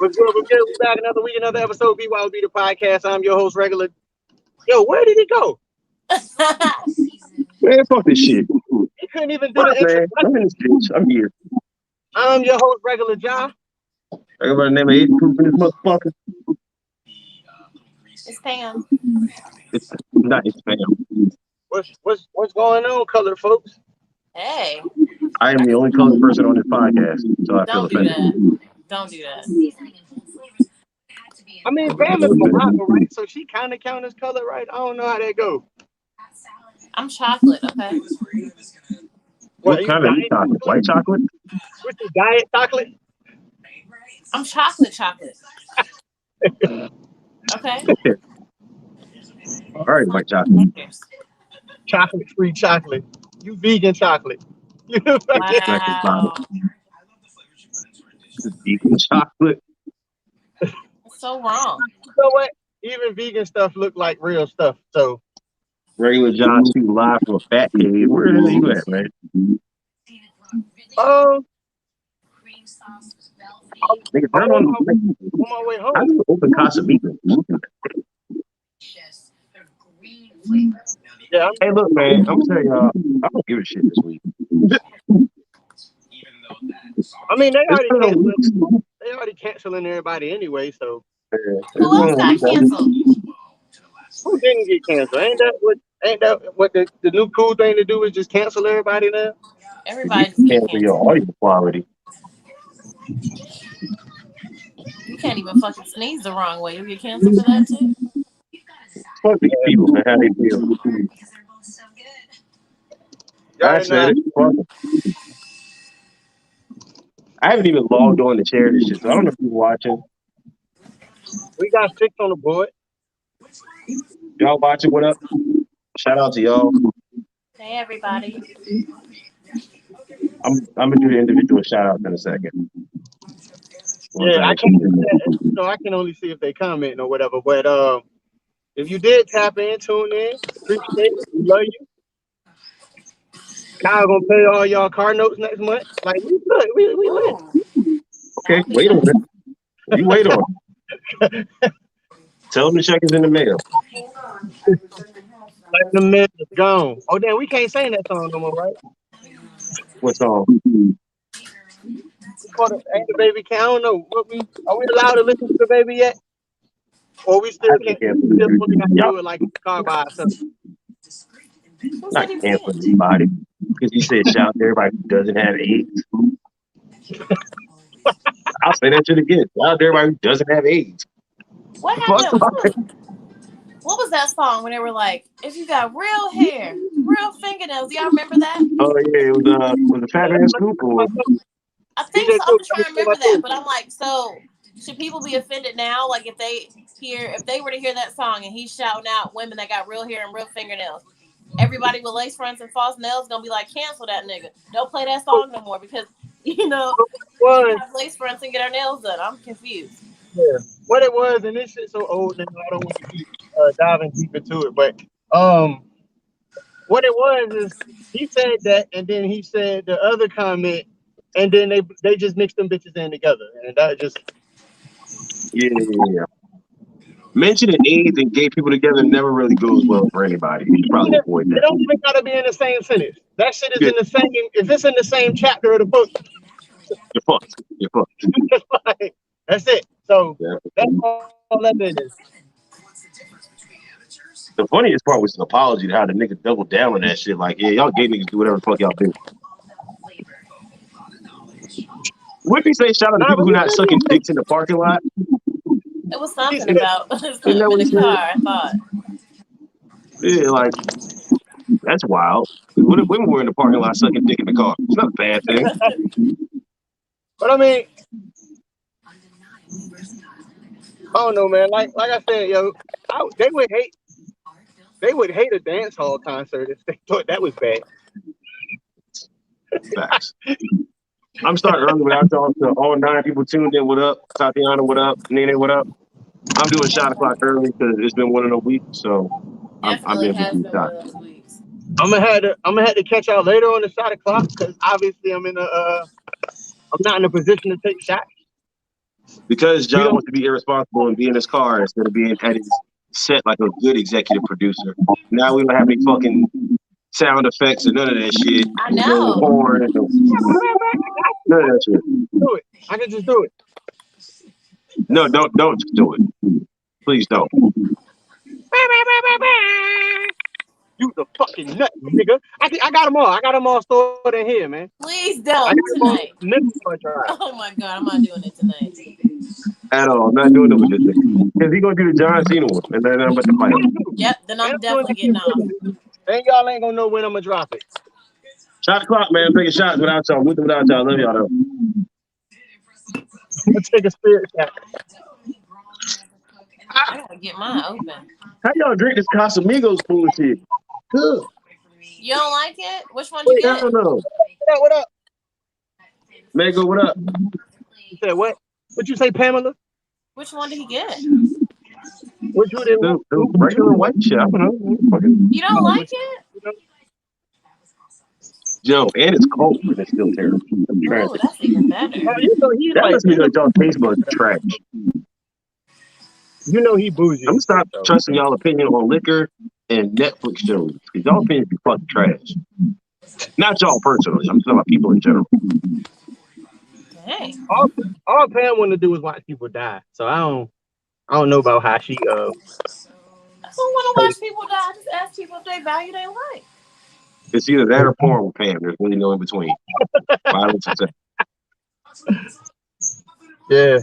What's good? What's good? We back another week, another episode. B.Y.O.B the podcast. I'm your host, regular. Yo, where did he go? Man, fuck this shit. He couldn't even do What the up, man? I'm introduction. in this bitch. I'm here. I'm your host, regular Ja. I got my name of 80 proof in this motherfucker. It's Pam. It's not his fam. What's going on, colored folks? Hey, I am the only colored person on this podcast, so I feel don't do offended. that. Don't do that. I mean, Bam is mulatto, right? So she kind of count as color, right? I don't know how that go. I'm chocolate, okay? What Are you kind of diet chocolate? White chocolate? What's the diet chocolate? I'm chocolate. Okay? All right, white chocolate. Cheers. Chocolate-free chocolate. You vegan chocolate. You know what I mean? Wow. Vegan chocolate. That's so wrong. You know what? Even vegan stuff look like real stuff. So Regular John shooting live from a fat cave. Where the hell you at, man? oh, Nigga, I'm turn on on. my way How home. do you open Casamitas? Yeah, Hey, look, man. I'm telling y'all, I don't give a shit this week. I mean It's they already canceling everybody anyway. So Who else got canceled? who didn't get canceled? Ain't that what the new cool thing to do is just cancel everybody now? Everybody You just get cancel your canceled. audio quality. You can't even fucking sneeze the wrong way. You get canceled for that too? Fuck these people, man. How they feel. I said it. Fuck 'em. I haven't even logged on to share this shit, so I don't know if you're watching. We got 6 on the board. Y'all watching? What up? Shout out to y'all. Hey, everybody. I'm gonna do the individual shout outs in a second. Once Yeah, I I actually can't. I can only see if they comment or whatever. But if you did tap in, tune in, appreciate it. We love you. Kyle gonna pay all y'all car notes next month. Like we good. We lit. Okay, wait on it. You wait on it. Tell them the check is in the mail. Like the minute is gone. Oh damn, we can't sing that song no more, right? What's on? For the ain't the baby count. I don't know. Are we allowed to listen to the baby yet? Or we still I can't can cancel still this. only gotta Y'all do it like in the car by ourselves. Who not said he canceling can't? anybody because you said shout out to everybody who doesn't have AIDS. I'll say that shit again. Shout out to everybody who doesn't have AIDS. What happened? What was that song when they were like, if you got real hair, real fingernails? Y'all remember that? Oh yeah, it was a Fat Man Scoop or I think so. I'm trying to remember that, but I'm like, so should people be offended now? Like if they were to hear that song and he's shouting out women that got real hair and real fingernails, everybody with lace fronts and false nails gonna be like, cancel that nigga. Don't play that song no more because we have lace fronts and get our nails done. I'm confused. Yeah. What it was, and this shit's so old now, I don't want to keep diving deep into it. But what it was is he said that, and then he said the other comment, and then they just mixed them bitches in together, and that just yeah. Mentioning AIDS and gay people together never really goes well for anybody. You should probably avoid It that. don't even gotta be in the same sentence. That shit is Yeah. in the same. If it's in the same chapter of the book, You're fucked. You're fucked. that's it. So Yeah. that's all that is. The funniest part was the apology to how the nigga doubled down on that shit. Like, yeah, y'all gay niggas do whatever the fuck y'all do. What did he say? Shout out to people who not sucking dicks in the parking lot. It was something about Isn't that what in he the said? car, I thought. Yeah, like that's wild. What if women were in the parking lot sucking dick in the car? It's not a bad thing. But I mean, I don't know, man. Like I said, yo, they would hate a dance hall concert if they thought that was bad. Facts. I'm starting early without y'all. So all 9 people tuned in. What up? Tatiana, what up? Nene, what up? I'm doing shot o'clock early because it's been one of those weeks. So I'm Definitely being has some been shot. one of those weeks. I'm gonna have to catch y'all later on the shot o'clock because obviously I'm not in a position to take shots. Because We John don't. wants to be irresponsible and be in his car instead of being at his set like a good executive producer. Now we don't have any fucking sound effects or none of that shit. I No know. horn, none of that shit. Do it. I can just do it. No, don't just do it. Please don't. You the fucking nut, nigga. I got them all. I got them all stored in here, man. Please I got don't them all tonight. never drive. Oh my god, I'm not doing it tonight. At all. I'm not doing it with this nigga. Because he gonna do the John Cena one, and then I'm about to fight him. Yep, then And I'm I'm doing definitely this getting off. shit. And y'all ain't gonna know when I'm gonna drop it. Shot clock, man. I'm taking shots without y'all. With or without y'all. I love y'all though. I'm gonna take a spirit shot. I gotta get mine open. How y'all drink this Casamigos bullshit? Good. You don't like it? Which one you Wait, get? Hell no. what up? Mego, what up? You said what? What you say, Pamela? Which one did he get? What you didn't want? The regular white shit. I don't know. Fucking, You don't like it? yo, and it's cold, and it's still terrible. I'm trying Oh, to. that's even better. You know he That like. lets me know that y'all taste buds are trash. You know he bougie. I'm gonna stop So. trusting y'all opinion on liquor and Netflix shows because y'all opinions be fucking trash. Not y'all personally. I'm talking about people in general. Dang. All Pam want to do is watch people die. So I don't know about how she Who want to watch people die? Just ask people if they value their life. It's either that or porn with Pam. There's really no in between. Violence and sex. Yeah.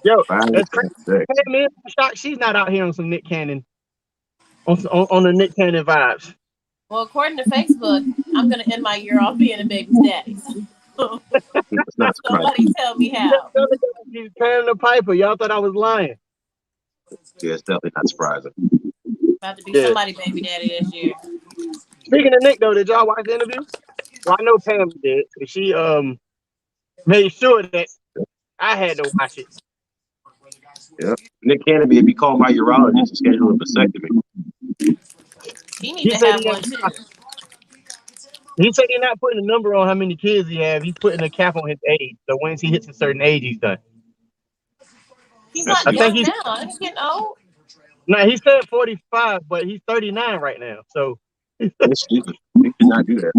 Yo, Violence that's and crazy. sex. Pam is shocked she's not out here on some Nick Cannon on the Nick Cannon vibes. Well, according to Facebook, I'm gonna end my year off being a baby's daddy. It's not surprising. Somebody tell me how. She's Pam the Piper. Y'all thought I was lying. Yeah, it's definitely not surprising. About to be Yeah. somebody baby daddy this year. Speaking of Nick though, did y'all watch the interview? Well, I know Pam did. She made sure that I had to watch it. Yeah. Nick Cannon may be called my urologist to schedule a vasectomy. He need He to said have one too. he said he's not putting a number on how many kids he has. He's putting a cap on his age. So once he hits a certain age, he's done. He's That's not I stupid. think young he's now. He's getting old. now he said 45, but he's 39 right now. So That's stupid. You should not do that.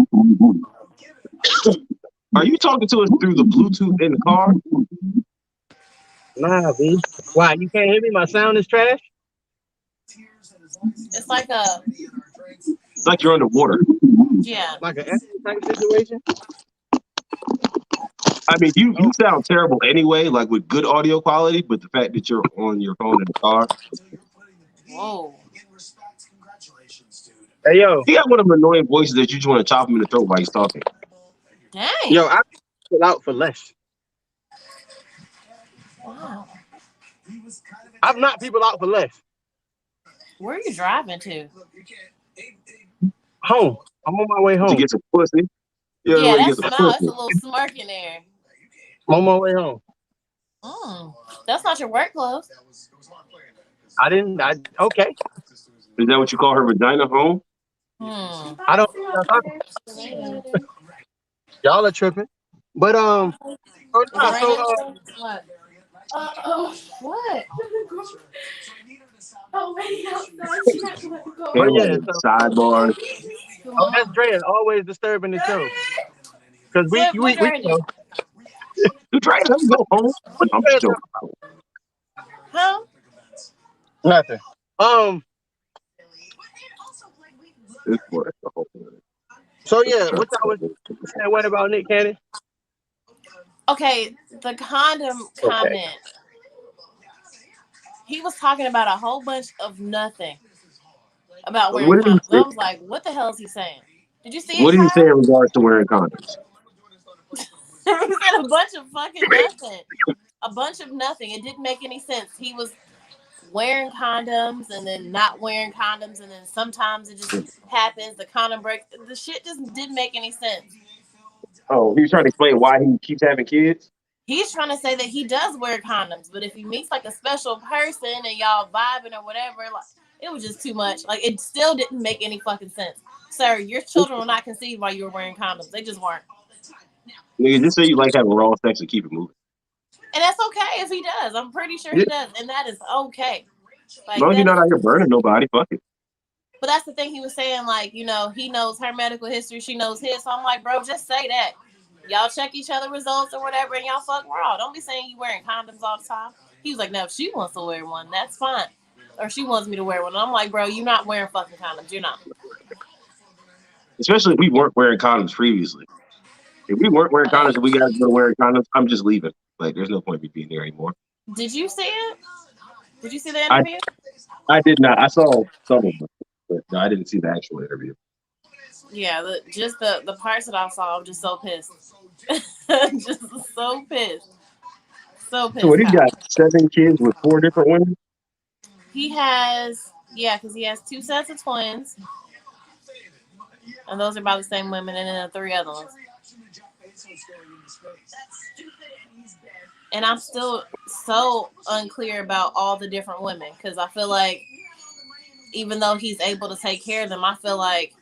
Are you talking to us through the Bluetooth in the car? nah, B. Why you can't hear me? My sound is trash. It's like a It's like you're underwater. yeah. Like an type situation. I mean, you sound terrible anyway, like with good audio quality, but the fact that you're on your phone in the car. Whoa. Hey yo, He got one of them annoying voices that you just want to chop him in the throat while he's talking. Dang. I pull out for less. Wow. I've knocked people out for less. Where are you driving to? Home. I'm on my way To home. get some pussy. Yeah, Yeah, to that get some smile. It's pussy. a little smirk in there. I'm on my way home. That's not your work clothes. I didn't. Okay. Is that what you call her vagina home? I don't. Y'all are tripping. But oh nah, so What? What? but And yeah, like so sidebars. that's Dre always disturbing the show because What we Dre you know do? You try to go home. what I'm you guys joking. talking Huh? about? Nothing. This boy, that's the whole thing. So yeah, what y'all was saying? What about Nick Cannon? Okay, the condom Okay. comment. He was talking about a whole bunch of nothing about wearing What did he condoms. say? I was like, what the hell is he saying? Did you see it, What did he say Kyle? in regards to wearing condoms? He said a bunch of fucking nothing. A bunch of nothing. It didn't make any sense. He was wearing condoms and then not wearing condoms, and then sometimes it just happens. The condom break. The shit just didn't make any sense. Oh, he was trying to explain why he keeps having kids. He's trying to say that he does wear condoms, but if he meets like a special person and y'all vibing or whatever, like it was just too much. Like it still didn't make any fucking sense. Sir, your children were not conceived while you were wearing condoms. They just weren't. Nigga, just say you like having raw sex and keep it moving. And that's okay if he does. I'm pretty sure Yeah. he does, and that is okay. As Like long as you're that not is. out here burning nobody, fuck it. But that's the thing he was saying. Like, he knows her medical history, she knows his. So I'm like, bro, just say that. Y'all check each other results or whatever, and y'all fuck raw. Don't be saying you wearing condoms all the time. He was like, no, if she wants to wear one, that's fine. Or she wants me to wear one. And I'm like, bro, you're not wearing fucking condoms. You're not. Especially if we weren't wearing condoms previously. If we weren't wearing condoms and we got to go wearing condoms, I'm just leaving. Like, there's no point in me being there anymore. Did you see it? Did you see the I interview? I did not. I saw some of them, but no, I didn't see the actual interview. Yeah, just the parts that I saw, I'm just so pissed. Just so pissed. So So what, pissed, he's Kyle. got 7 kids with 4 different women? He has, yeah, because he has two sets of twins, and those are by the same women, and then the three other ones. And I'm still so unclear about all the different women because I feel like even though he's able to take care of them, I feel like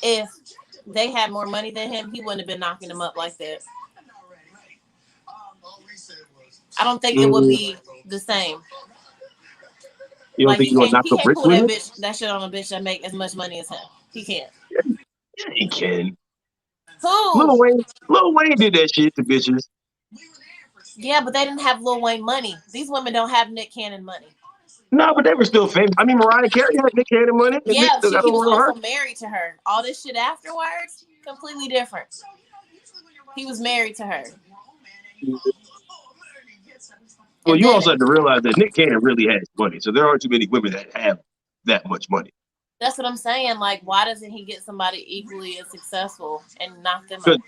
if they had more money than him, he wouldn't have been knocking them up like that. I don't think it would Mm, be the same. you don't Like think you're going to knock he the can't rich pull women? that shit on a bitch that make as much money as him. He can't. Yeah, he can. Who? Lil Wayne did that shit to bitches. Yeah, but they didn't have Lil Wayne money. These women don't have Nick Cannon money. No, but they were still famous. I mean, Mariah Carey had Nick Cannon money, and Nick Yeah, still got he was over on her. also married to her. All this shit afterwards, completely different. He was married to her. Well, And you then also have to realize that Nick Cannon really has money, so there aren't too many women that have that much money. that's what I'm saying. Like, why doesn't he get somebody equally as successful and knock them up?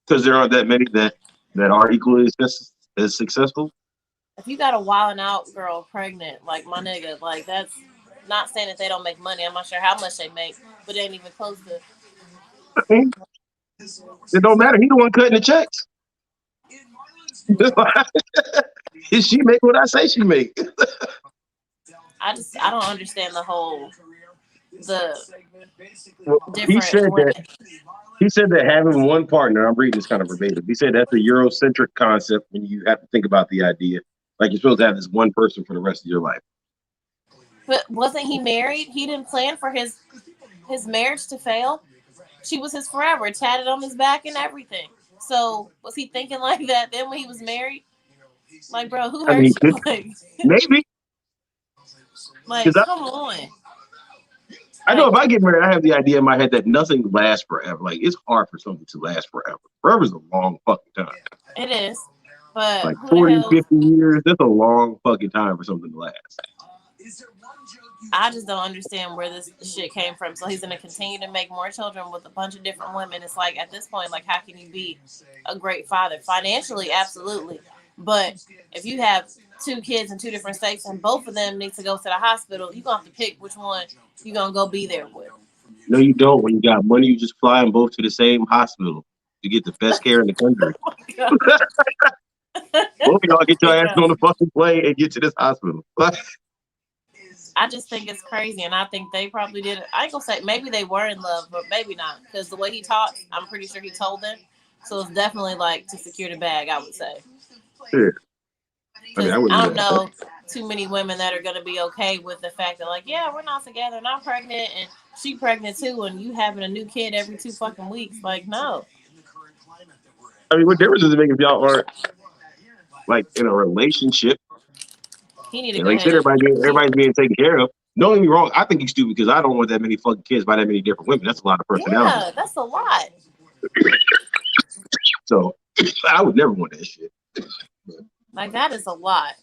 Because there aren't that many that are equally as successful. If you got a wilding out girl pregnant, like my nigga, like that's not saying that they don't make money. I'm not sure how much they make, but they ain't even close to. I mean, it don't matter. He the one cutting the checks. She make what I say she make. I don't understand the Well, different women. he said that having one partner. I'm reading this kind of verbatim. He said that's a Eurocentric concept when you have to think about the idea. Like you're supposed to have this one person for the rest of your life. But wasn't he married? He didn't plan for his marriage to fail. She was his forever, tatted on his back and everything. So was he thinking like that then when he was married? Like, bro, who I mean, he hurt could you? maybe Like, because come on. I know Like, if I get married, I have the idea in my head that nothing lasts forever. Like it's hard for something to last forever. Forever is a long fucking time. it is. But Like who the 40, hell? 50 years, that's a long fucking time for something to last. I just don't understand where this shit came from. So he's gonna continue to make more children with a bunch of different women. It's like at this point, like how can you be a great father? Financially, absolutely. But if you have two kids in two different states and both of them need to go to the hospital, you're gonna have to pick which one you're gonna go be there with. No, you don't. When you got money, you just fly them both to the same hospital to get the best care in the country. Both of y'all get your ass on the fucking plane and get to this hospital. I just think it's crazy, and I think they probably did it. I ain't gonna say maybe they were in love, but maybe not, because the way he talks, I'm pretty sure he told them. So it's definitely like to secure the bag, I would say. Yeah. I mean, Because I wouldn't I be don't mad at that. know too many women that are gonna be okay with the fact that like, yeah, we're not together, and I'm pregnant, and she pregnant too, and you having a new kid every 2 fucking weeks. Like, no, I mean, what difference does it make if y'all aren't like in a relationship? he need to And go like I said, ahead and everybody's being taken care of. Don't get me wrong. I think he's stupid because I don't want that many fucking kids by that many different women. That's a lot of personality. yeah, that's a lot. So I would never want that shit. Like that is a lot.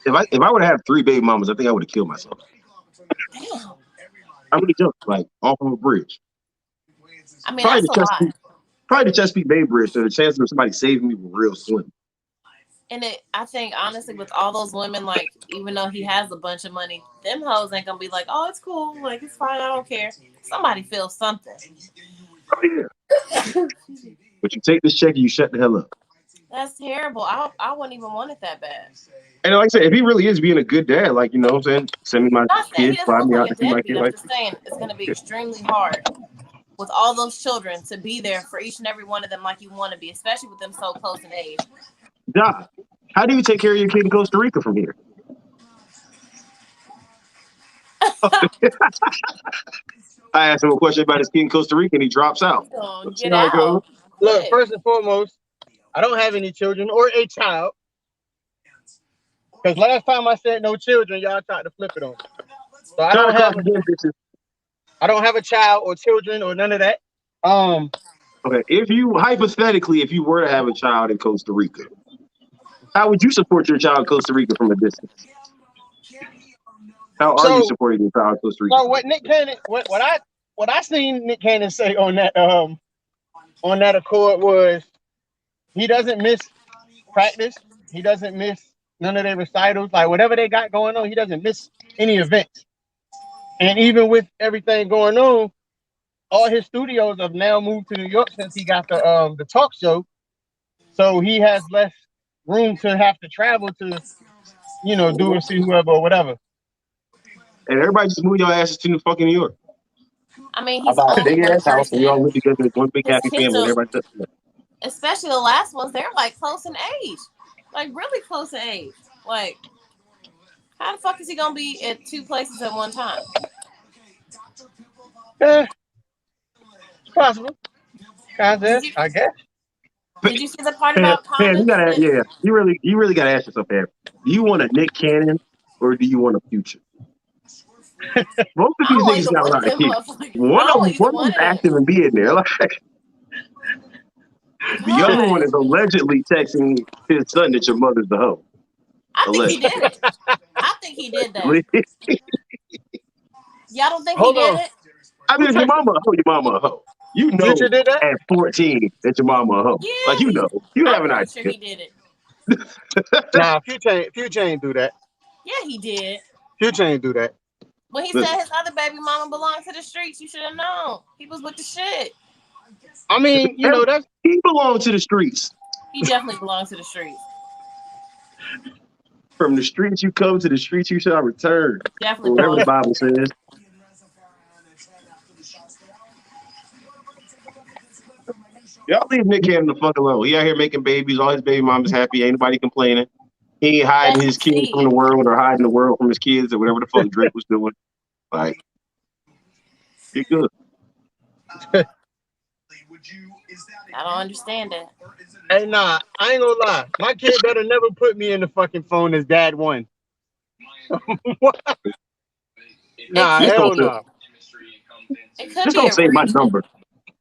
If I would have 3 baby mamas, I think I would have killed myself. Damn. I would have jumped like off of a bridge. I mean, Probably that's the a lot. Chesapeake, probably the Chesapeake Bay Bridge. So the chances of somebody saving me were real slim. And I think honestly, with all those women, like even though he has a bunch of money, them hoes ain't gonna be like, "Oh, it's cool, like it's fine, I don't care." Somebody feels something. Oh yeah. But you take this check and you shut the hell up. That's terrible. I wouldn't even want it that bad. And like I said, if he really is being a good dad, like you know what I'm saying, send me my Not saying he kids, doesn't fly look me like out a to see my deadbeat. kid. I'm Like just saying it's gonna be extremely hard with all those children to be there for each and every one of them like you want to be, especially with them so close in age. Doc, how do you take care of your kid in Costa Rica from here? I asked him a question about his kid in Costa Rica, and he drops out. Let's see how it goes. Look, first and foremost, I don't have any children or a child. Because last time I said no children, y'all tried to flip it on me. So I don't have a child or children or none of that. Okay, if you were to have a child in Costa Rica, how would you support your child in Costa Rica from a distance? How are you supporting your child in Costa Rica? So what Nick Cannon, what I seen Nick Cannon say on that accord was he doesn't miss practice. He doesn't miss none of their recitals. Like whatever they got going on, he doesn't miss any events. And even with everything going on, all his studios have now moved to New York since he got the talk show. So he has less room to have to travel to, do and see whoever or whatever. And everybody just move your asses to New fucking New York. I mean, he's only big one ass house, and we all live together as one big His happy kids family. are- Everybody does that. Especially the last ones, they're like close in age. Like really close in age. Like, how the fuck is he gonna be at two places at one time? It's possible. Concept, I guess. Did you see the part about condoms? You really gotta ask yourself that. Do you want a Nick Cannon or do you want a Future? Both of these niggas got a lot of kids. One of them's active and being there. Like, the other one is allegedly texting his son that your mother's the hoe. I think he did it. I think he did that. Y'all don't think he did it? I mean, if your mama a hoe, your mama a hoe. You know Future did that? at 14 that your mama a hoe. Yeah, like, you know. You have an idea. Sure he did it. Nah, Future ain't do that. Yeah, he did. Future ain't do that. When he said his other baby mama belonged to the streets, you should have known. He was with the shit. I mean, that's... He belonged to the streets. He definitely belongs to the streets. From the streets you come, to the streets you shall return. Definitely. Whatever the Bible says. Y'all leave Nick Cannon the fuck alone. He out here making babies. All his baby mamas happy. Ain't nobody complaining. He ain't hiding his kids from the world or hiding the world from his kids or whatever the fuck Drake was doing. Like, he good. I don't understand that. Hey, nah, I ain't gonna lie. My kid better never put me in the fucking phone as dad one. Nah, hell no. Just don't say my number.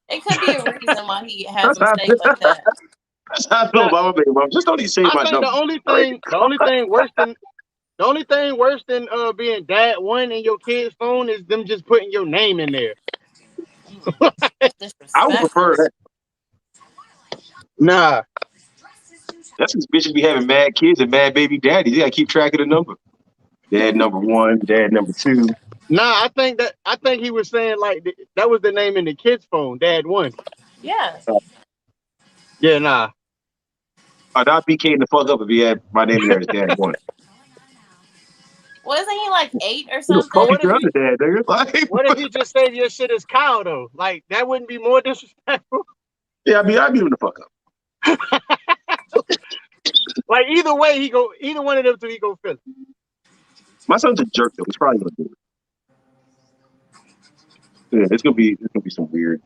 It could be a reason why he has a mistake like that. That's how I feel about my baby mom. Just don't even say my number. The only thing worse than being dad one in your kid's phone is them just putting your name in there. I would prefer that. Nah. That's because bitches be having mad kids and mad baby daddies. You gotta keep track of the number. Dad number one, dad number two. Nah, I think he was saying like that was the name in the kid's phone, dad one. Yeah. Yeah, nah. I'd not be the fuck up if he had my name in there as dad one. Wasn't he like 8 or something? What if he just said your shit is Kyle though? Like that wouldn't be more disrespectful. Yeah, I'd be him the fuck up. Like either way, either one of them two, he go Philly. My son's a jerk though. He's probably gonna do it. Yeah, it's gonna be some weird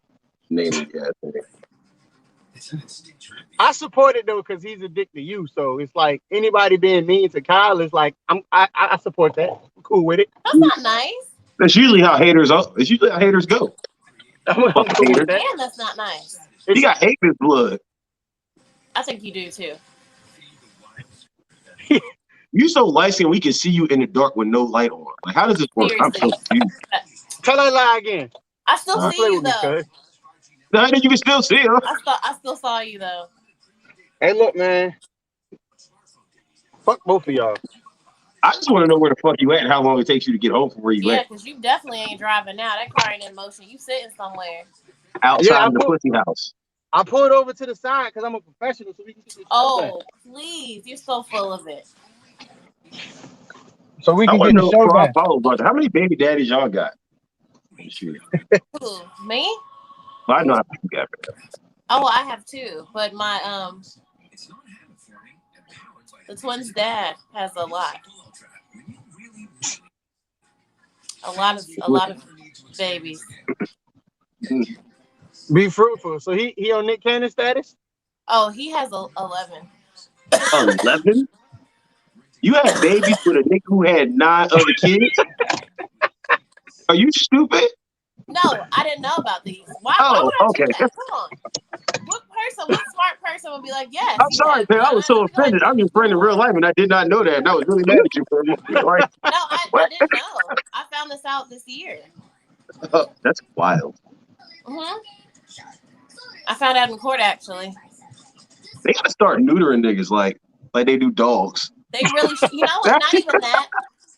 naming. Yeah, I support it though because he's addicted to you. So it's like anybody being mean to Kyle is like I support that. I'm cool with it. That's not nice. That's usually how haters go. It's usually how haters go. I'm cool with that. Damn, that's not nice. He got hate in his blood. I think you do too. You so light-skinned we can see you in the dark with no light on. Like, how does this work? Seriously. I'm so confused. Tell that lie again. I still see you though. Now you can still see him. I still saw you though. Hey, look, man. Fuck both of y'all. I just want to know where the fuck you at and how long it takes you to get home from where you at. Yeah, because you definitely ain't driving now. That car ain't in motion. You sitting somewhere. Outside of the pussy house. I pulled over to the side because I'm a professional, so we can get this. Oh, please. You're so full of it. So we can get the show back. How many baby daddies y'all got? Who, me? Well, I know how to do that. Oh, I have two, but my the twins' dad has a lot of babies. Be fruitful. So he on Nick Cannon status? Oh, he has 11. 11? You had babies with a nigga who had 9 other kids? Are you stupid? No, I didn't know about these. Why Oh, would I do okay. that? Come on. What smart person would be like, yes, I'm you sorry, have man. I was 9? so I'd be like, offended. I'm your friend in real no. life, and I did not know that. And I was really mad at you for a moment. Like, No, I what? didn't know. I found this out this year. That's wild. hmm I found out in court, actually. They gotta start neutering niggas like they do dogs. They really, you know what? Not even that.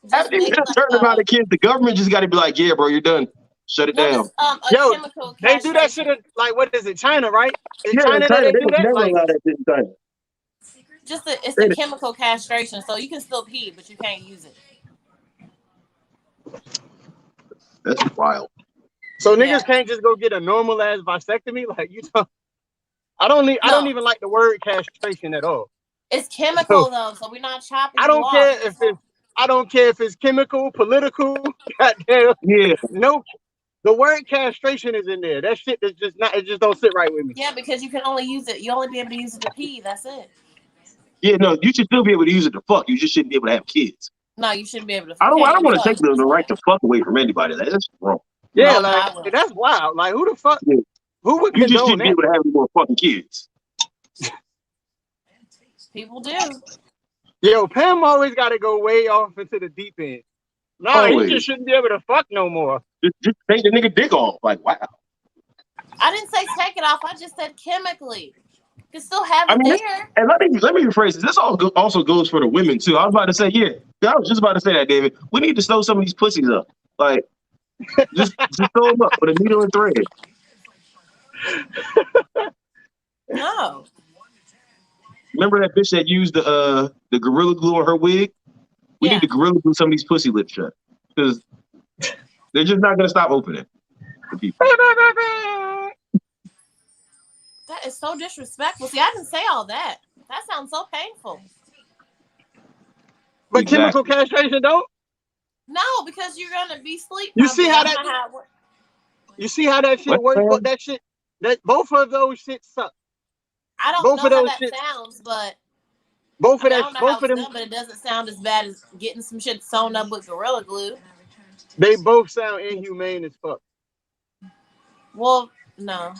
Just After you maybe get a like certain amount of kids, the government just got to be like, yeah, bro, you're done. Shut it well, down. it's a Yo, chemical they do that shit castration. in, like, what is it, China, right? In Yeah, in China that China, they they do would that? never Like, allow that shit in China. It's the They- chemical castration, so you can still pee, but you can't use it. That's wild. so Yeah. niggas can't just go get a normal ass vasectomy? Like, you know, I don't No, even like the word castration at all. it's So chemical though, so we're not chopping I you don't off. care if it's I don't care if it's chemical, political, goddamn. Yeah, No, the word castration is in there. That shit is just not. It just don't sit right with me. Yeah, because you can only use it. You only be able to use it to pee. That's it. yeah, no, you should still be able to use it to fuck. You just shouldn't be able to have kids. No, you shouldn't be able to. I don't. I Can't don't use want to take fuck. the right to fuck away from anybody. That's wrong. Yeah, Oh no, like I will. that's wild. Like who the fuck? Yeah. Who would You just condone shouldn't be that? able to have any more fucking kids. People do. Yo, Pam always got to go way off into the deep end. Nah, he Always. just shouldn't be able to fuck no more. Just take the nigga dick off. Like, wow. I didn't say take it off. I just said chemically. You can still have I it mean, there. and let me rephrase this. This also goes for the women too. I was about to say, yeah, I was just about to say that, David. We need to sew some of these pussies up. Like, just sew them up with a needle and thread. No. Remember that bitch that used the gorilla glue on her wig? We Yeah. need to gorilla glue some of these pussy lips shut because they're just not gonna stop opening for people. That is so disrespectful. See, I didn't say all that. That sounds so painful. But chemical Exactly. castration don't. No, because you're gonna be asleep. You see how That's that? not how it works. You see how that shit What, works? But man? that shit, that both of those shit suck. I don't Both know of how those that shit. sounds, but Both I of mean, I that. don't know how Both of it's them. done, but it doesn't sound as bad as getting some shit sewn up with Gorilla Glue. They both sound inhumane as fuck. Well, no.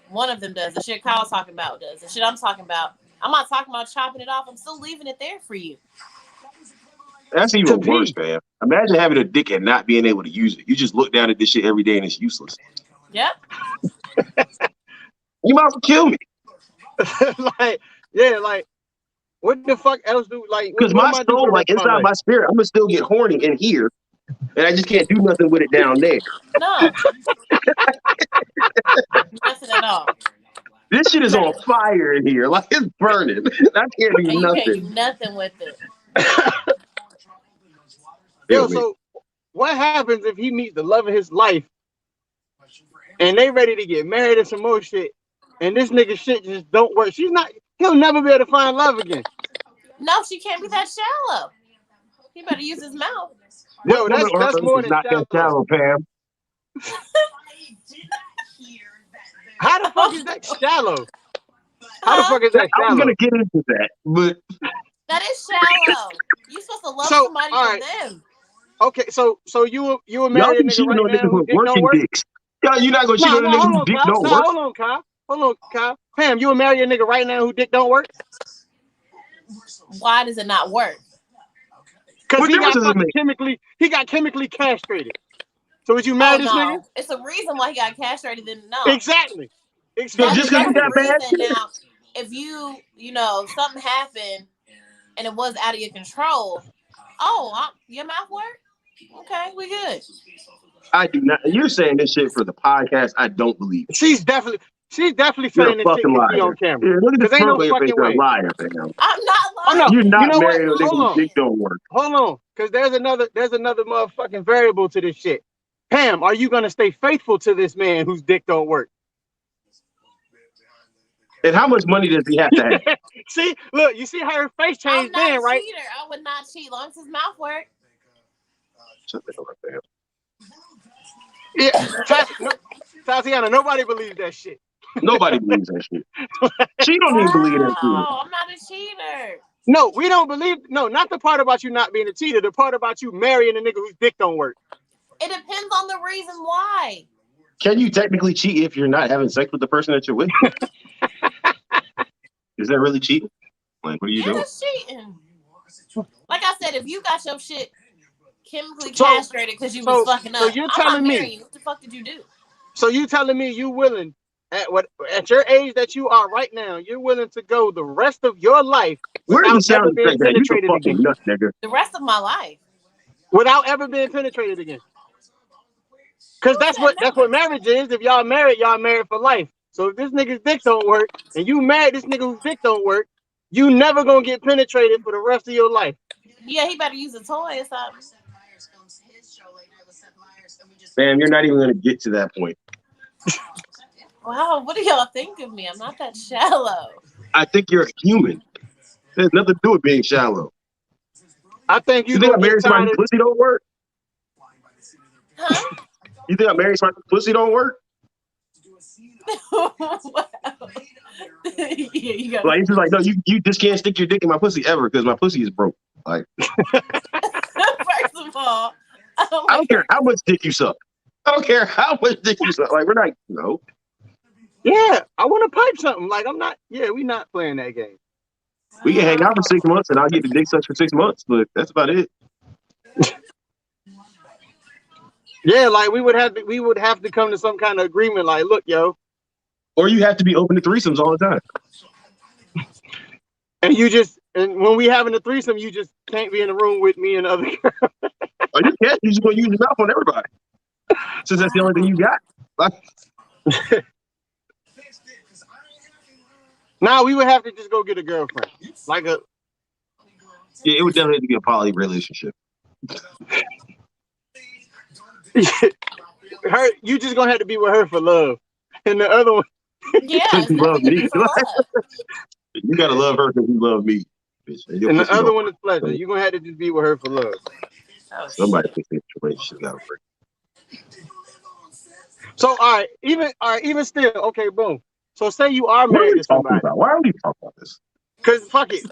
One of them does. The shit Kyle's talking about does. The shit I'm talking about, I'm not talking about chopping it off. I'm still leaving it there for you. That's To even worse, pee. man. Imagine having a dick and not being able to use it. You just look down at this shit every day and it's useless. Yep. You might as well kill me. Like, yeah, like what the fuck else do like Because what my am I do for soul, the like rest of my inside life? my spirit, I'm gonna still get horny in here, and I just can't do nothing with it down there. No. Nothing at all. This shit is on fire in here, like it's burning. I can't do And you can't do nothing. nothing with it. Yo, Feel me? so what happens if he meets the love of his life and they ready to get married and some more shit and this nigga shit just don't work? He'll never be able to find love again. No, she can't be that shallow. He better use his mouth. What Yo, woman on that's earth more is than not that shallow. shallow, Pam? How the fuck is that shallow? How the Huh? fuck is that I was shallow? gonna get into that, but That is shallow. You're supposed to love So, somebody all for right, them. okay, so you will y'all marry a think nigga she right know now niggas who with dick don't working work? dicks? Y'all, you not gonna cheat No, on a no, nigga hold whose on, dick Kyle. don't No, work? hold on, Kyle. Pam, you will marry a nigga right now who dick don't work? Why does it not work? Cause What difference does it make? he got chemically castrated. So would you marry Oh this nigga? no, it's a reason why he got castrated. Then no, Exactly. So that just Exactly. because he that's the got bad reason. shit? Now, if you know something happened and it was out of your control, your mouth work. Okay, we good. I do not. You're saying this shit for the podcast. I don't believe it. She's definitely You're a saying this shit fucking to be on liar. camera. Yeah, look at the Cause ain't smirk no on your face. fucking You're a way. liar, man. I'm not Oh no. You're lying. You not know what? married to a nigga Hold whose on. dick don't work. Hold on. Cause there's another motherfucking variable to this shit. Pam, are you gonna stay faithful to this man whose dick don't work? And how much money does he have to have? See, look, you see how her face I'm changed not then, a right? cheater. I would not cheat, long as his mouth works. Shut the hell up, man. Yeah, Tatiana, nobody believes that shit. Nobody believes that shit. She don't even believe that shit. Wow, I'm not a cheater. No, we don't believe. No, not the part about you not being a cheater. The part about you marrying a nigga whose dick don't work. It depends on the reason why. Can you technically cheat if you're not having sex with the person that you're with? Is that really cheating? Like, what are you Yeah, doing? that's cheating. Like I said, if you got your shit chemically So- castrated because you was fucking so up, you're I'm not telling me- marrying you. What the fuck did you do? So you telling me you willing at your age that you are right now, you're willing to go the rest of your life Where without does the sound ever being effect at? You a penetrated fucking again? nut, nigga. The rest of my life. Without ever being penetrated again. Because that's what marriage is. If y'all married for life. So if this nigga's dick don't work and you married this nigga whose dick don't work, you never gonna get penetrated for the rest of your life. Yeah, he better use a toy or something. Man, you're not even gonna get to that point. Wow, what do y'all think of me? I'm not that shallow. I think you're human. There's nothing to do with being shallow. I think You think I married somebody whose pussy don't work? Huh? You think I married somebody whose pussy don't work? Wow. Yeah, you got Like, it's just like, no, you just can't stick your dick in my pussy ever because my pussy is broke. Like, First of all, I don't care how much dick you suck. I don't care how much dick you suck. Like, we're not, no. Yeah, I want to pipe something. Like we not playing that game. We can hang out for 6 months and I'll get the dick sucked for 6 months, but that's about it. Yeah, like we would have to come to some kind of agreement. Like, look, yo, Or you have to be open to threesomes all the time. and when we having a threesome, you just can't be in the room with me and other girls. Or you can't. You're just going to use your mouth on everybody. Since that's the only thing you got. Like, Now we would have to just go get a girlfriend. Like a yeah, it would definitely have to be a poly relationship. her, you just gonna have to be with her for love, and the other one, yeah, Since you love me. for love. You got to love her because you love me. Bitch. And your and the pussy other don't one is work. pleasure. You're gonna have to just be with her for love. Oh, Somebody shit. thinks this relationship got to work. So all right, even still, okay, boom. So say you are What are married we to talking somebody, about? Why are we talking about this? cause fuck it,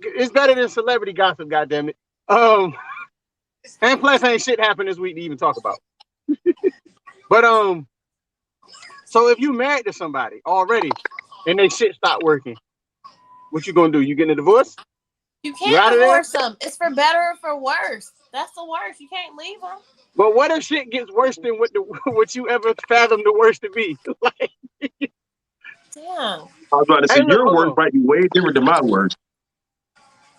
it's better than celebrity gossip, goddamn it. And plus ain't shit happened this week to even talk about. But so if you married to somebody already and they shit stop working, what you gonna do? You getting a divorce? You You out can't of there? divorce them. It's for better or for worse. That's the worst. You can't leave them. But what if shit gets worse than what you ever fathomed the worst to be? Like, Damn. I was about to say, hey, look, your hold words on. might be way different than my words.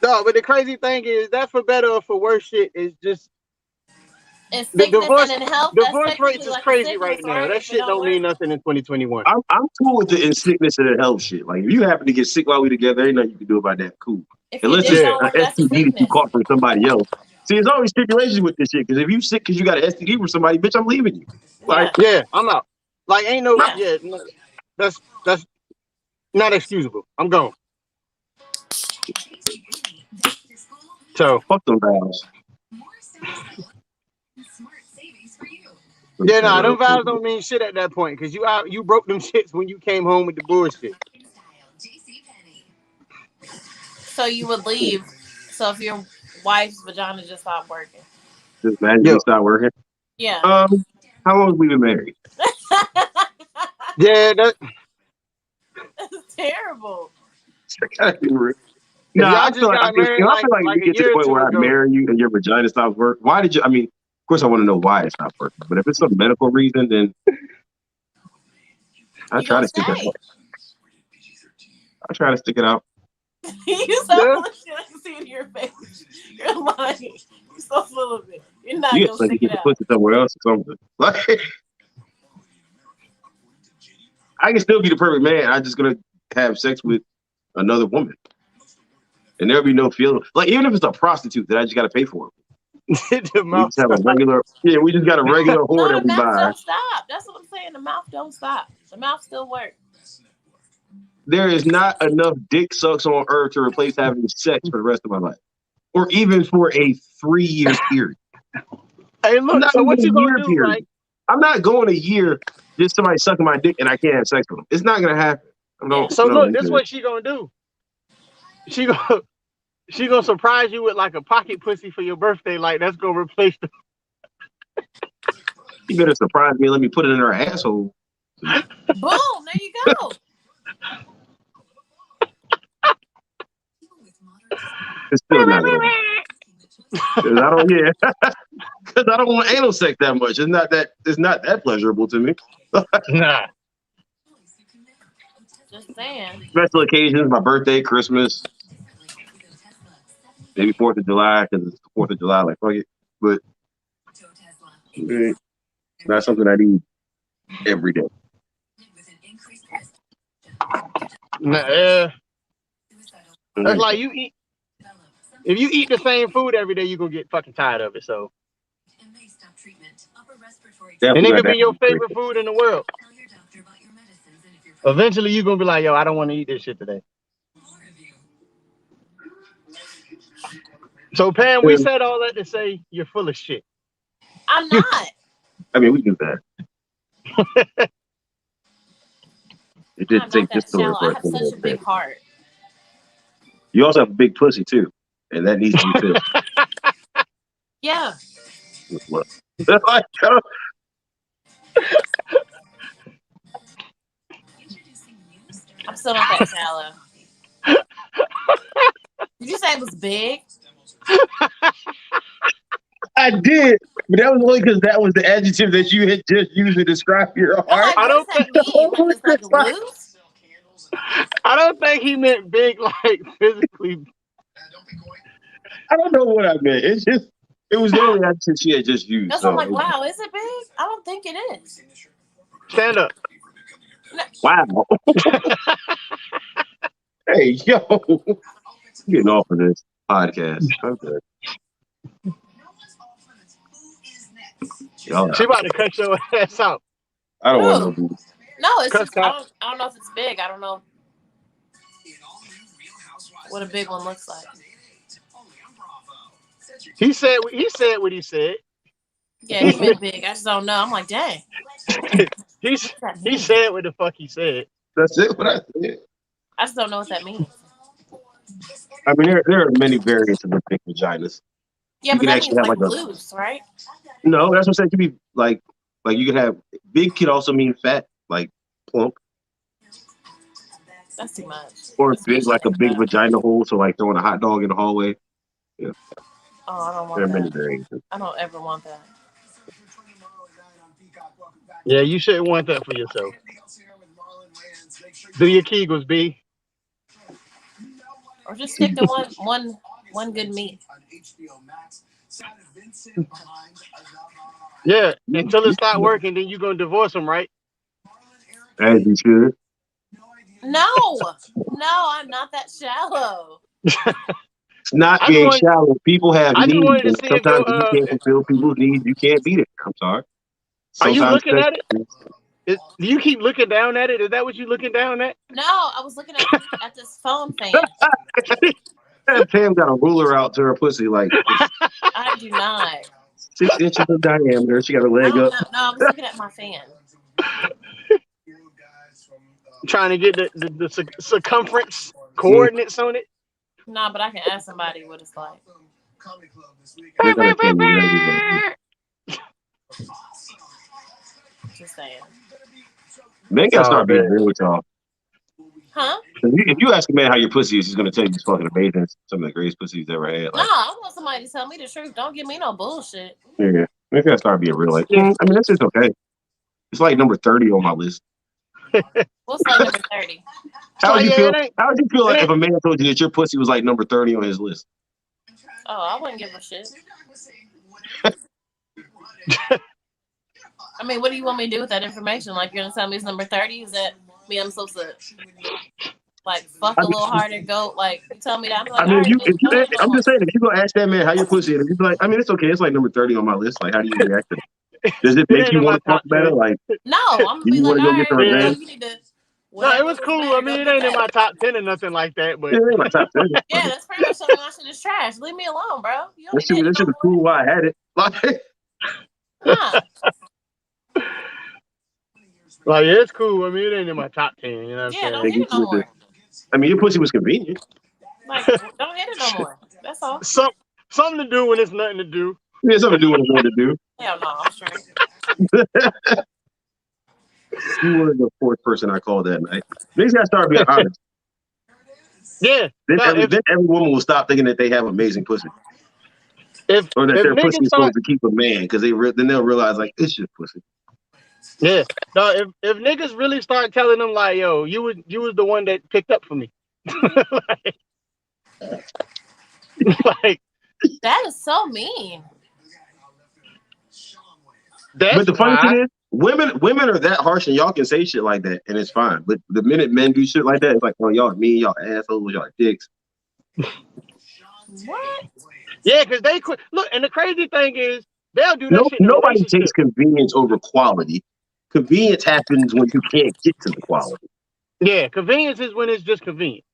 No, but the crazy thing is that for better or for worse shit is just It's the sickness divorce. and in health. That's Divorce rates technically is like a crazy sickness, right now. right? That If it shit don't don't work. mean nothing in 2021. I'm cool with the sickness and the health shit. Like, if you happen to get sick while we together, ain't nothing you can do about that. Cool. If your Unless dick it's don't an work, that's a STD that you sickness. caught from somebody else. See, there's always stipulations with this shit. Because if you sick because you got an STD from somebody, bitch, I'm leaving you. Like, Yeah, I'm out. Like, ain't no, Yeah. no, that's not excusable. I'm gone. So fuck them vows. yeah, nah, them vows don't mean shit at that point because you broke them shits when you came home with the bullshit. So you would leave. So if your wife's vagina just stopped working. Just magically start working. Yeah. How long have we been married? Yeah, that. That's terrible. No, Y'all I just feel like got married I feel like if like you a get to the year or point two where I ago. marry you and your vagina stops working, why did you? I mean, of course, I want to know why it stopped working. But if it's some medical reason, then I try to stick it out. I try to stick it out. You so full of shit. I can see it in your face. You're lying. You're so full of it. You're not You gonna get stick to it get the out. pussy somewhere else or something. Like, I can still be the perfect man. I'm just gonna have sex with another woman, and there'll be no feeling. Like, even if it's a prostitute that I just gotta pay for. We just have a regular. Yeah, we just got a regular whore No, that the we mouth buy. don't stop. That's what I'm saying. The mouth don't stop. The mouth still works. there is not enough dick sucks on earth to replace having sex for the rest of my life, or even for a 3-year period. Hey, look. So what you gonna do, Period. right? I'm not going a year just somebody sucking my dick and I can't have sex with them. It's not gonna happen. So look, this is what she gonna do. She gonna surprise you with like a pocket pussy for your birthday. Like that's gonna replace the. You better surprise me and let me put it in her asshole. Boom! There you go. It's still not gonna happen. Because I don't want anal sex that much. It's not that pleasurable to me. Nah. Just saying. Special occasions, my birthday, Christmas, maybe 4th of July, because it's the 4th of July, like fuck it. But it's not something I need every day. Nah, that's like you eat. If you eat the same food every day, you're gonna get fucking tired of it. So, and it could be your favorite food in the world. Eventually, you're gonna be like, yo, I don't want to eat this shit today. So, Pam, we said all that to say you're full of shit. I'm not. I mean, we do that. It did take this story I have such a big heart. You also have a big pussy too, and that needs to be filled. Yeah. What? I'm still not that shallow. Did you say it was big? I did, but that was only because that was the adjective that you had just used to describe your heart. Like, I don't think like loose. I don't think he meant big, like physically. I don't know what I meant. It was the only adjective she had just used. That's what I'm like, wow, is it big? I don't think it is. Stand up. No. Wow. Hey, yo. I'm getting off of this podcast. Okay. She about to cut your ass out. I don't want to. No, it's just, I don't know if it's big. I don't know what a big one looks like. He said what he said. Yeah, he meant big. I just don't know. I'm like, dang. he said what the fuck he said. That's it. What I said. I just don't know what that means. I mean, there are many variants of the big vaginas. Yeah, but that means like loose, right? No, that's what I'm saying. It could be like you could have big. Could also mean fat, like plump. That's too much. Or big, like a big vagina hole. So like throwing a hot dog in the hallway. Yeah. Oh, I don't want there are that. many variations. I don't ever want that. Yeah, you shouldn't want that for yourself. Do your Kegels, B. Or just stick to one good meat. Yeah, until it start working, then you're gonna divorce him, right? As you should. No, I'm not that shallow. It's not being shallow. People have needs, and sometimes if you can't fulfill people's needs, you can't beat it. I'm sorry. Are you looking at it? Do you keep looking down at it? Is that what you're looking down at? No, I was looking at this phone fan. Pam got a ruler out to her pussy, like I do not. 6 inches of diameter. She got her leg up. No, I was looking at my fan. Trying to get the circumference coordinates on it. Nah, but I can ask somebody what it's like. Just saying. Man gotta start being real with y'all. Huh? If you ask a man how your pussy is, he's gonna tell you it's fucking amazing. Some of the greatest pussy he's ever had. Like, no, I want somebody to tell me the truth. Don't give me no bullshit. Yeah, man gotta start being real. Like, I mean, that's just okay. It's like number 30 on my list. What's like number 30? How would you feel? How would you feel like if a man told you that your pussy was like number 30 on his list? Oh, I wouldn't give a shit. I mean, what do you want me to do with that information? Like, you're gonna tell me it's number 30? Is that me? I'm supposed to like fuck a little harder, go like you tell me that? I'm like, I mean, I'm just saying, if you go ask that man how your pussy is, he'd be like, I mean, it's okay. It's like number 30 on my list. Like, how do you react to it? Does it make you want to talk better? Like, no, I'm gonna be like, all right, you need to No, it Whatever was was cool. I better, mean, go it get ain't in that. my top 10 or nothing like that, Yeah, but it ain't my top 10. Yeah, that's pretty much something my shit is trash. Leave me alone, bro. You don't That need to hit shit no was more. cool while I had it. Nah. like, yeah, it's cool. I mean, it ain't in my top 10. You know what I'm Yeah, saying? don't hit it no more. I mean, your pussy was convenient. Like, don't hit it no more. That's all. Something to do when it's nothing to do. Yeah, something to do what it's going to do. Hell no, I'm straight. You were the fourth person I called that night. Niggas gotta start being honest. Yeah. Then No, every woman will stop thinking that they have amazing pussy, or that if their pussy niggas is start supposed to keep a man, because then they'll realize like it's just pussy. Yeah. No, if niggas really start telling them like, yo, you was the one that picked up for me. like That is so mean. that's But the funny why. thing is, women are that harsh, and y'all can say shit like that, and it's fine. But the minute men do shit like that, it's like, oh, y'all mean, y'all assholes, y'all dicks. What? Yeah, because they quit. Look, and the crazy thing is, they'll do that No, shit in a nobody takes relationship. convenience over quality. Convenience happens when you can't get to the quality. Yeah, convenience is when it's just convenient.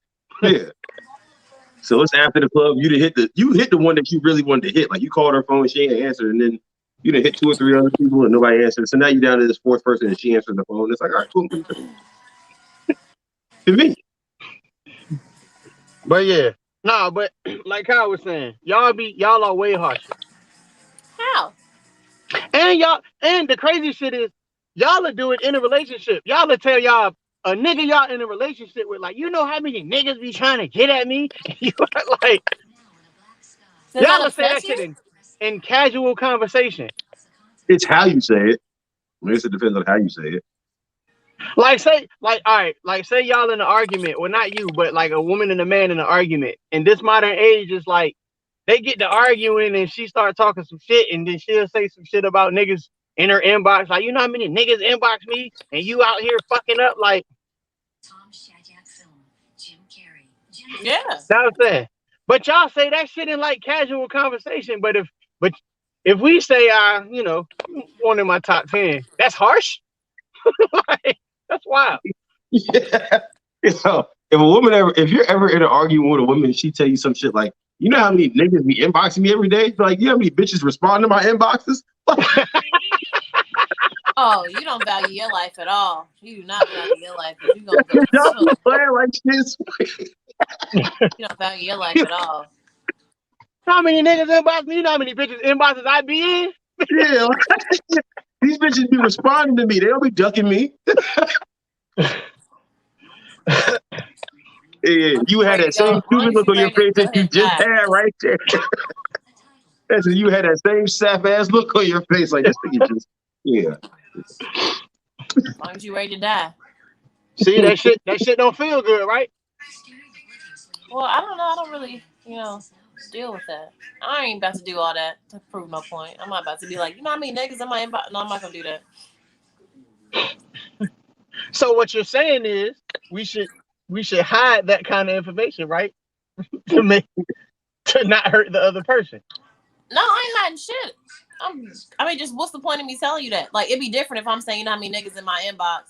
Yeah. So it's after the club. You hit the one that you really wanted to hit. Like you called her phone, she ain't answered, and then you done hit 2 or 3 other people and nobody answered. So now you're down to this fourth person and she answered the phone. It's like, all right, cool. Convenient. But yeah, nah. But like Kyle was saying, y'all are way harsher. How? And the crazy shit is, y'all will do it in a relationship. Y'all will tell y'all a nigga y'all in a relationship with, like, you know how many niggas be trying to get at me? You are like, Does that y'all will say upset that shit you? in casual conversation. It's how you say it. I guess it depends on how you say it. Say y'all in an argument, well, not you, but like a woman and a man in an argument. In this modern age, is like they get to arguing and she start talking some shit, and then she'll say some shit about niggas in her inbox, like, you know how many niggas inbox me, and you out here fucking up, like, Yeah. that's what I'm saying. But y'all say that shit in like casual conversation. But if we say one in my top 10, that's harsh. Like, that's wild. Yeah. If you're ever in an argument with a woman and she tell you some shit like, you know how many niggas be inboxing me every day? Like, you know how many bitches respond to my inboxes? Oh, you don't value your life at all. You do not value your life because you're gonna go Y'all be so. playing like this. You don't value your life at all. How many niggas inbox me? You know how many bitches inboxes I be in? Yeah, these bitches be responding to me. They don't be ducking me. Yeah, you had Ready that to go. same As long stupid as look you on your ready to face go that you ahead and just die. had right there. That's you had that same sap ass look on your face, like this thing just As long as you ready to die. See, that shit don't feel good, right? Well, I don't know. I don't really, deal with that. I ain't about to do all that to prove no point. I'm not about to be like, you know how many niggas in my inbox? No, I'm not gonna do that. So what you're saying is we should hide that kind of information, right? To not hurt the other person. No, I ain't hiding shit. Just what's the point of me telling you that? Like, it'd be different if I'm saying, you know how many niggas in my inbox?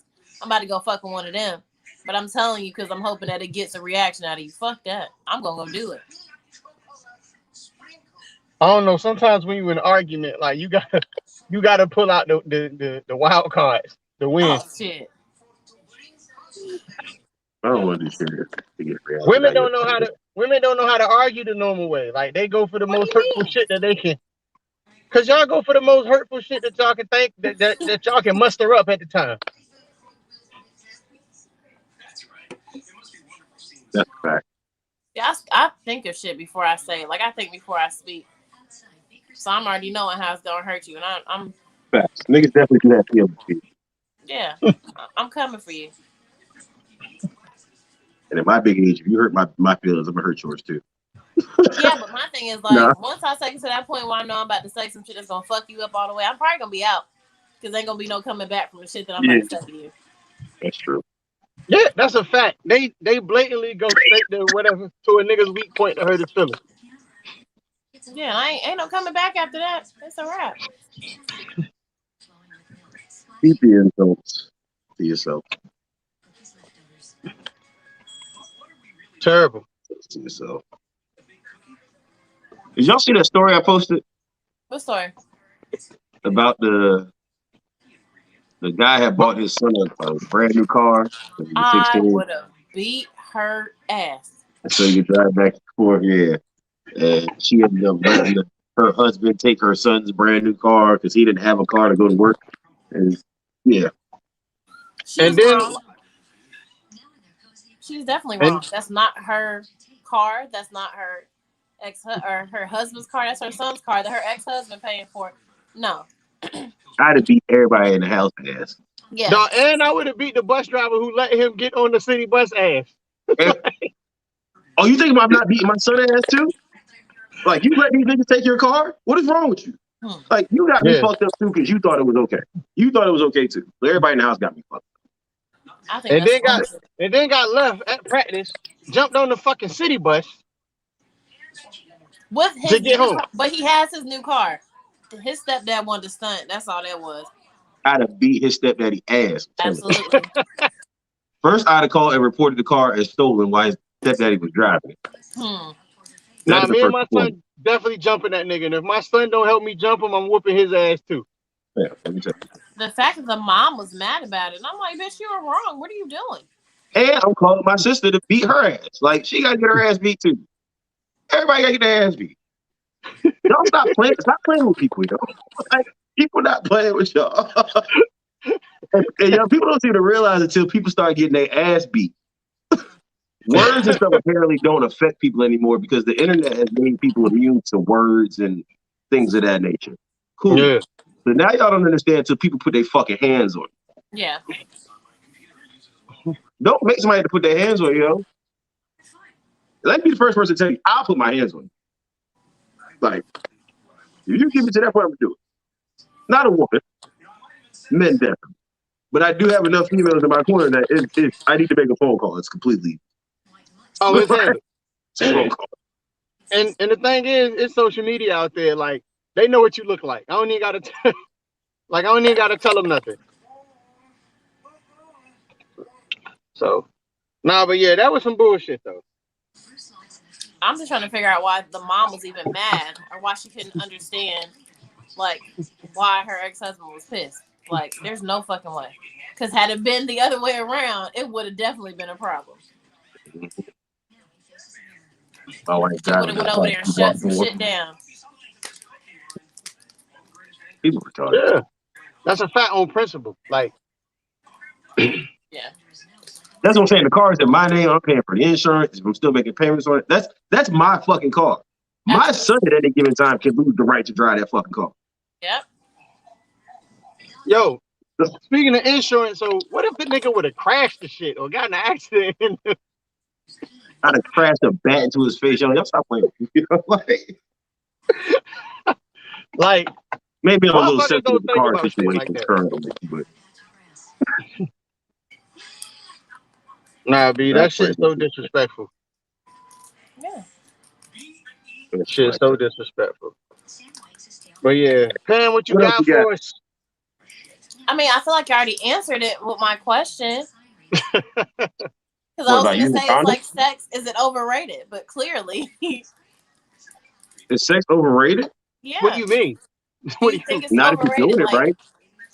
I'm about to go fuck with one of them. But I'm telling you because I'm hoping that it gets a reaction out of you. Fuck that. I'm gonna go do it. I don't know. Sometimes when you're in an argument, like you gotta pull out the wild cards to win. Oh shit. I don't want to do shit to get reaction. Women don't know how to women don't know how to argue the normal way. Like, they go for the What do most you hurtful mean? shit that they can. Cause y'all go for the most hurtful shit that y'all can think that y'all can muster up at the time. That's a fact. Yeah, I think of shit before I say it. Like, I think before I speak. So I'm already knowing how it's gonna hurt you, and I'm Facts. Niggas definitely do have feelings. yeah, I'm coming for you. And at my big age, if you hurt my feelings, I'm gonna hurt yours too. Yeah, but my thing is Nah, like, once I take it to that point where I know I'm about to say some shit that's gonna fuck you up all the way, I'm probably gonna be out because ain't gonna be no coming back from the shit that I'm yeah, about to say to you. that's true. Yeah, that's a fact. They blatantly go straight to whatever to a nigga's weak point to hurt his feelings. Yeah, I ain't no coming back after that. It's a wrap. Keep the insults to yourself. Terrible. So, did y'all see that story I posted What story? about the guy had bought his son a brand new car when he was I 16, would have beat her ass. so he could drive back and forth. Yeah, and she ended up letting her husband take her son's brand new car because he didn't have a car to go to work. And yeah, She And was then wrong. She's definitely and wrong. That's not her car. That's not her or her husband's car. That's her son's car that her ex-husband paying for. No. I'd have beat everybody in the house ass. Yeah. no, and I would have beat the bus driver who let him get on the city bus ass. And, oh, you think I'm not beating my son ass too? Like, you let these niggas take your car? What is wrong with you? Hmm. Like, you got me Yeah. fucked up too because you thought it was okay. You thought it was okay too. So everybody in the house got me fucked I think And that's then got left at practice, jumped on the fucking city bus with to his get new home. car, but he has his new car. His stepdad wanted to stunt. That's all that was. up. I'd have beat his stepdaddy ass. I'm telling you. Absolutely. First, I'd have called and reported the car as stolen while his stepdaddy was driving it. That Nah, is the me and first my one. son definitely jumping that nigga. And if my son don't help me jump him, I'm whooping his ass too. Yeah, let me tell you. The fact that the mom was mad about it, and I'm like, bitch, you were wrong. What are you doing? And I'm calling my sister to beat her ass. Like, she got to get her ass beat too. Everybody got to get their ass beat. Y'all stop playing. Stop playing with people, yo. Like, people not playing with y'all. And young people don't seem to realize until people start getting their ass beat. Words and stuff apparently don't affect people anymore because the internet has made people immune to words and things of that nature. Cool. Yeah. So now y'all don't understand until people put their fucking hands on you. Yeah. Don't make somebody to put their hands on you, yo. Let me be the first person to tell you, I'll put my hands on you. Like, if you give me to that point, I'm gonna do it. Not a woman. Men definitely. But I do have enough females in my corner that if I need to make a phone call, it's completely Oh, it's handled. it's a phone call. And the thing is, it's social media out there. Like they know what you look like. I don't even gotta tell them nothing. So, nah, but yeah, that was some bullshit though. I'm just trying to figure out why the mom was even mad or why she couldn't understand, like, why her ex-husband was pissed. Like, there's no fucking way. Because had it been the other way around, it would have definitely been a problem. My wife She would have went over there and shut some shit down. People retarded. Yeah, that's a fact on principle. Like, Yeah. That's what I'm saying. The car is in my name. I'm paying for the insurance. I'm still making payments on it. That's my fucking car. My son at any given time can lose the right to drive that fucking car. Yep. yo, speaking of insurance, so what if the nigga would have crashed the shit or got in an accident? I'd have crashed a bat into his face. Y'all stop playing. You know, like, maybe I'm a little motherfuckers sensitive don't to think car about shit like situations that. currently, but Nah, B, that shit's so disrespectful. Yeah. Shit's so disrespectful. But yeah, Pam, what you What else got you got? for us? I mean, I feel like you already answered it with my question. Because I was about going to using say, it's condoms? like sex, is it overrated? But clearly, Is sex overrated? yeah. What do you mean? Do What you do you think it's Not if you're overrated? doing it Like, right.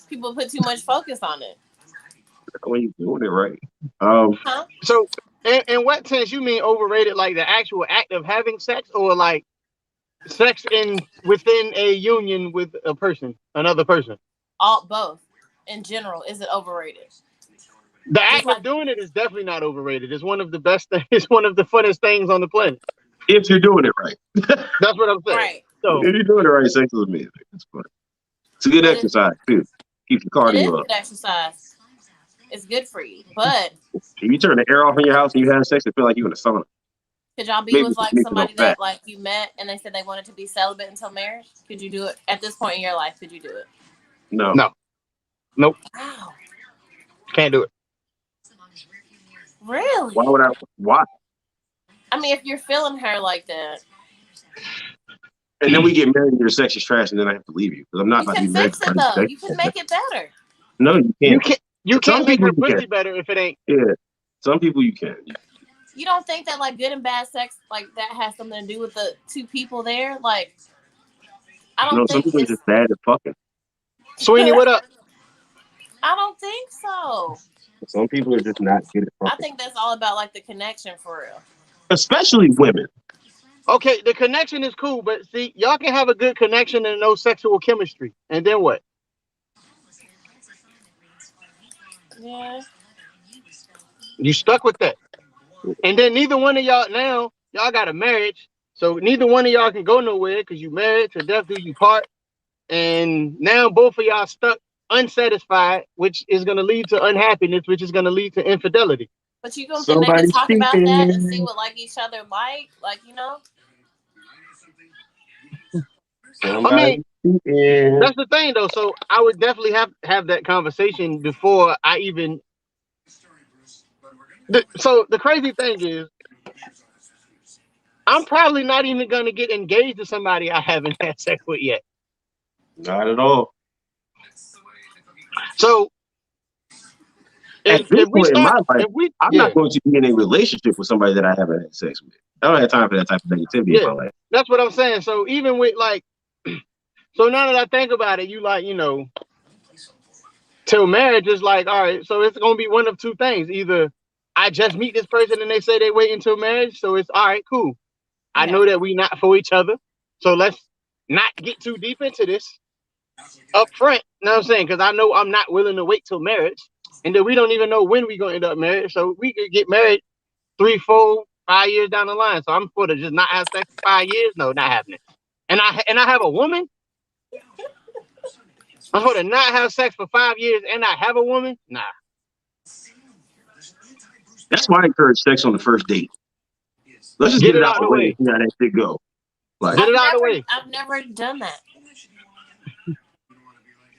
people put too much focus on it. When you're doing it right. Huh? So, in what sense you mean overrated? Like the actual act of having sex, or like sex within a union with a person, another person? Both. In general, is it overrated? The Just act like, of doing it is definitely not overrated. It's one of the best things. It's one of the funnest things on the planet. If you're doing it right. That's what I'm saying. right. So, If you're doing it right, sex is amazing. It's fun. It's a good But exercise too. Keeps your it is cardio up. good exercise. It's good for you. But If you turn the air off in your house and you have sex, it feel like you're in a sauna. could y'all be Maybe with like make it somebody fat. that like you met and they said they wanted to be celibate until marriage? Could you do it at this point in your life? Could you do it? No. nope, Wow. can't do it. Really? Why would I? Why? I mean, if you're feeling her like that, And then we get married and your sex is trash, and then I have to leave you because I'm not you about to be can married. fix it though. You can make it better. No, you You can't. can't. You Some can't make people her you pussy can. better if it ain't. Yeah. Some people you can. You don't think that like good and bad sex like that has something to do with the two people there? Like I No, don't some think people are it's. just bad at fucking. Sweeney, what up? I don't think so. Some people are just not good at I fucking, think that's all about like the connection for real. especially women. Okay, the connection is cool, but see, y'all can have a good connection and no sexual chemistry, and then what? Yeah. You stuck with that, and then neither one of y'all now y'all got a marriage, so neither one of y'all can go nowhere because you married to death do you part, and now both of y'all stuck unsatisfied, which is going to lead to unhappiness, which is going to lead to infidelity. But you don't think they could Somebody's talk about that and see cheating. what like each other like you know? I mean, Somebody's cheating. that's the thing though. So I would definitely have that conversation before I even. So the crazy thing is, I'm probably not even going to get engaged to somebody I haven't had sex with yet. Not at all. So At this if we point in start, my life, if we I'm yeah not going to be in a relationship with somebody that I haven't had sex with. I don't have time for that type of negativity in yeah, my life. that's what I'm saying. So even with like, so now that I think about it, you like till marriage is like, all right, so it's gonna be one of two things. Either I just meet this person and they say they wait until marriage, so it's all right, cool. I Yeah. know that we not for each other, so let's not get too deep into this up front. You know what I'm saying? Because I know I'm not willing to wait till marriage, and then we don't even know when we gonna end up married. So we could get married 3, 4, 5 years down the line. So I'm for to just not have sex for 5 years. No, not happening. And I have a woman. I'm for to not have sex for 5 years and I have a woman. Nah, That's why I encourage sex on the first date. Let's just get get it it out out the the way and way. see how that shit go. Like, Get it out the way. I've never done that.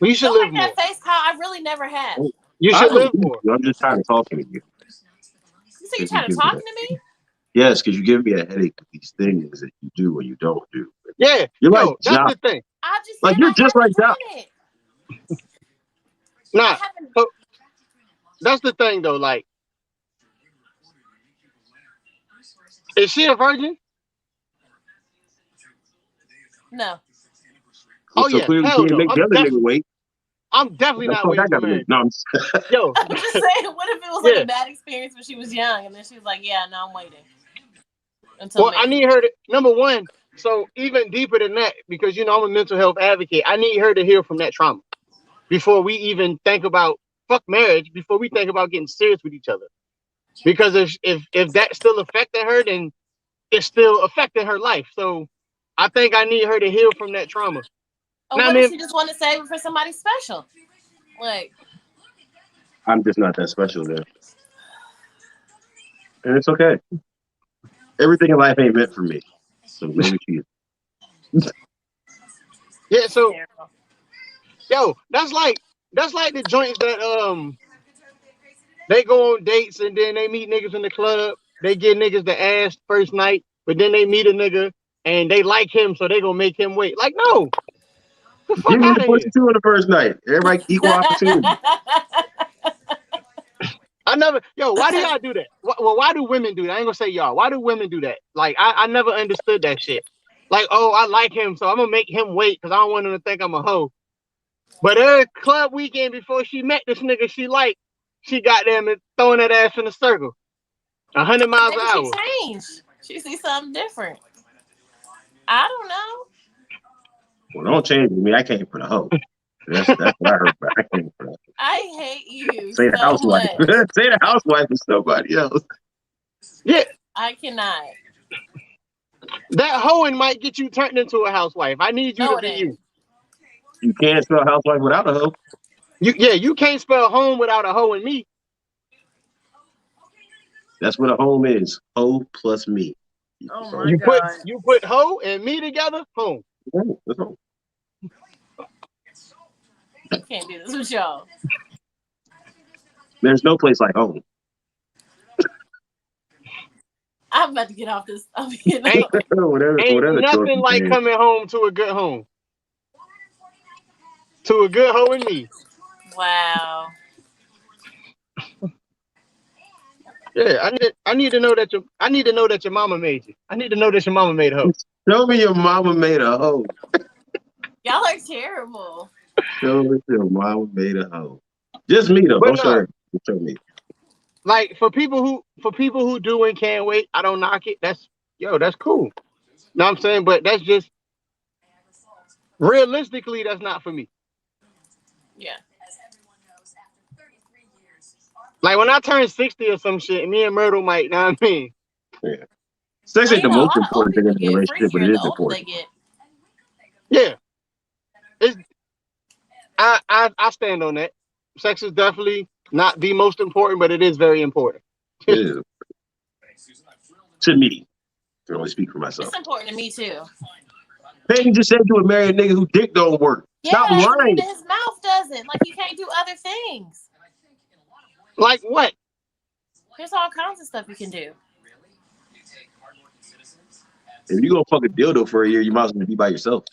You should Don't live make that more. face, Kyle. I really never have. You I should believe live more. you. I'm just tired of talking to you You say you're because you trying to give me talking that. to me? Yes, because you give me a headache with these things that you do or you don't do. Yeah, You're like yo, that's Josh. the thing. I just Like said you're I just like haven't Josh. done it. I Nah, haven't. so that's the thing though. Like, is she a virgin? No. Well, Oh so yeah, clearly you hell can't no. make the other nigga wait. I'm definitely What the not fuck I waiting till gotta do? marriage. No, Yo, I'm just saying, what if it was like yeah. a bad experience when she was young and then she was like, yeah, now I'm waiting until Well, I marriage? need her to number one. So even deeper than that, because I'm a mental health advocate. I need her to heal from that trauma before we even think about fuck marriage. Before we think about getting serious with each other. Because if that still affected her, then it's still affecting her life. So I think I need her to heal from that trauma. Or Now, I what if mean, she just wanted to save it for somebody special? Like, I'm just not that special then, and it's okay. Everything in life ain't meant for me, so maybe she is. yeah. So terrible. yo, that's like the joints that they go on dates and then they meet niggas in the club. They get niggas the ass first night, but then they meet a nigga and they like him, so they gonna make him wait. Like, no, the fuck Give me out the of pussy here. too on the first night. Everybody equal opportunity. I never, yo, why do y'all do that? Well, why do women do that? I ain't gonna say y'all. Why do women do that? Like, I never understood that shit. Like, oh, I like him, so I'm gonna make him wait because I don't want him to think I'm a hoe. But every club weekend before she met this nigga she liked, she got them and throwing that ass in a circle, 100 miles an Maybe she hour. changed. She sees something different. I don't know. Well, don't change me. I came for the hoe. That's what I heard about. I came for the hoe. I hate you Say the so housewife. much. Say the housewife is somebody else. Yeah, I cannot. that hoeing might get you turned into a housewife. I need you No, to it be ain't. you. You can't spell housewife without a hoe. You can't spell home without a hoe and me. That's what a home is. Hoe plus me Oh equals my home. You put god. you put hoe and me together, home. That's home. I can't do this with y'all. There's no place like home. I'm about to get off this. I'm getting Ain't off. ain't Whatever nothing Dorothy like said. coming home to a good home. To a good hoe and me. Wow. Yeah, I need to know that your mama made you. I need to know that your mama made a hoe. Show me your mama made a hoe. Y'all are terrible. Show me your mama made a hoe. Just me though. But Don't show no, her. Just show me. like for people who do and can't wait, I don't knock it. That's cool. Know what I'm saying? But that's just realistically, that's not for me. Yeah. Like when I turn 60 or some shit, me and Myrtle might, know what I mean? Yeah. Sex Well, ain't you the know, a most lot of old important thing in people a get relationship, but freakier it the is older they important. get. Yeah. It's I stand on that. Sex is definitely not the most important, but it is very important. It is. To me. To only speak for It's myself. important to me too. Peyton just said you would marry a nigga whose dick don't work. Yeah, Stop that doesn't mean lying. that his mouth doesn't. Like he can't do other things. Like what? There's all kinds of stuff you can do. If you gonna fuck a dildo for a year, you might as well be by yourself.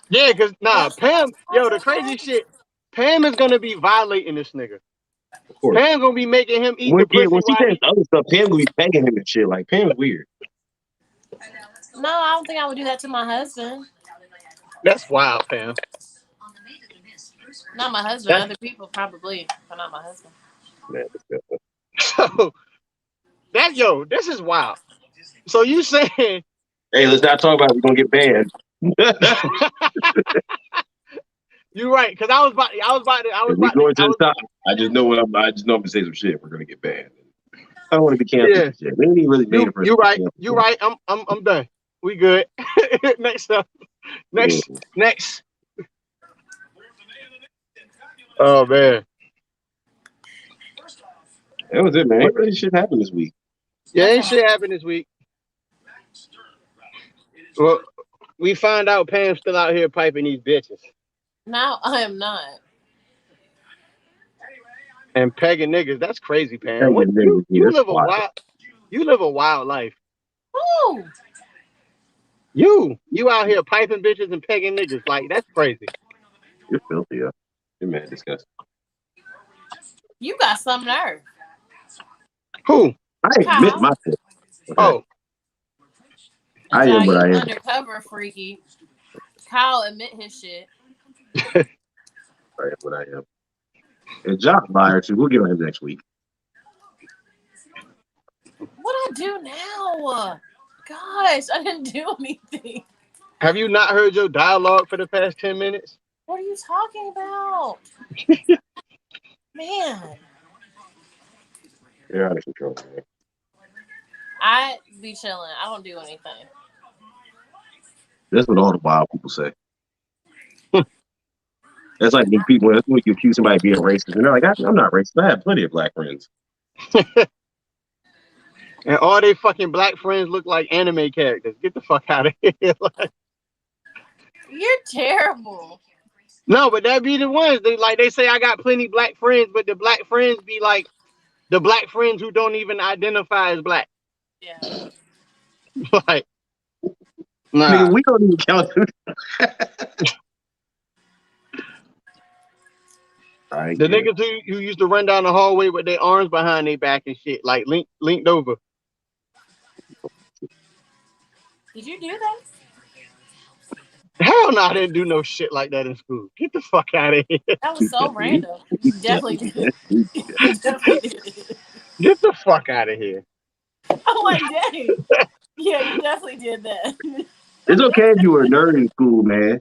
Yeah, cause nah, Well, Pam, yo, the crazy okay. shit. Pam is gonna be violating this nigga. Of course. Pam gonna be making him eat When, the yeah, when pussy she while says he. other stuff, Pam gonna be pegging him and shit. Like Pam's weird. No, I don't think I would do that to my husband. That's wild, Pam. Not my husband. That's Other people probably, but not my husband. Man, disgusting. so this is wild. So you saying Hey, let's not talk about it. We're gonna get banned. you're right? Cause If we go into this topic, I just know I'm gonna say some shit. We're gonna get banned. I don't want to be canceled yeah. for shit. We ain't even really made it for us You to be right. canceled. You right. I'm done. We good. Next up. Yeah, Next. Oh man. that was it, man. Ain't really shit happened this week. Yeah, That's ain't all. shit happened this week. Well, we find out Pam's still out here piping these bitches No, I am not. and pegging niggas. That's crazy, Hey, Pam. What you that's live a wild. wild life. Woo! You out here piping bitches and pegging niggas. Like that's crazy. You're filthy, yeah. You're mad disgusting. You got some nerve. Who? I admit Kyle. my shit. Okay. Oh, And I am Kyle, what you I am. undercover freaky. Kyle admit his shit. I am what I am. And Jock liar too. We'll get on him next week. What I do now? Gosh, I didn't do anything. have you not heard your dialogue for the past 10 minutes? What are you talking about? Man, You're out of control, man. I be chilling. I don't do anything. That's what all the wild people say. That's like when people, that's when you accuse somebody of being racist, and they're like, I'm not racist. I have plenty of black friends. And all they fucking black friends look like anime characters. Get the fuck out of here. You're terrible. No, but that be the ones. They say I got plenty black friends, but the black friends be like the black friends who don't even identify as black. Yeah. Like, Nigga, nah. we don't even count. I The get it. niggas who used to run down the hallway with their arms behind their back and shit, like linked over. Did you do that? Hell no, I didn't do no shit like that in school. Get the fuck out of here. That was We so definitely, random. we You definitely definitely, did it. we You definitely did it. Get the fuck out of here. I'm like, dang. Yeah, you definitely did that. It's okay if you were a nerd in school, man.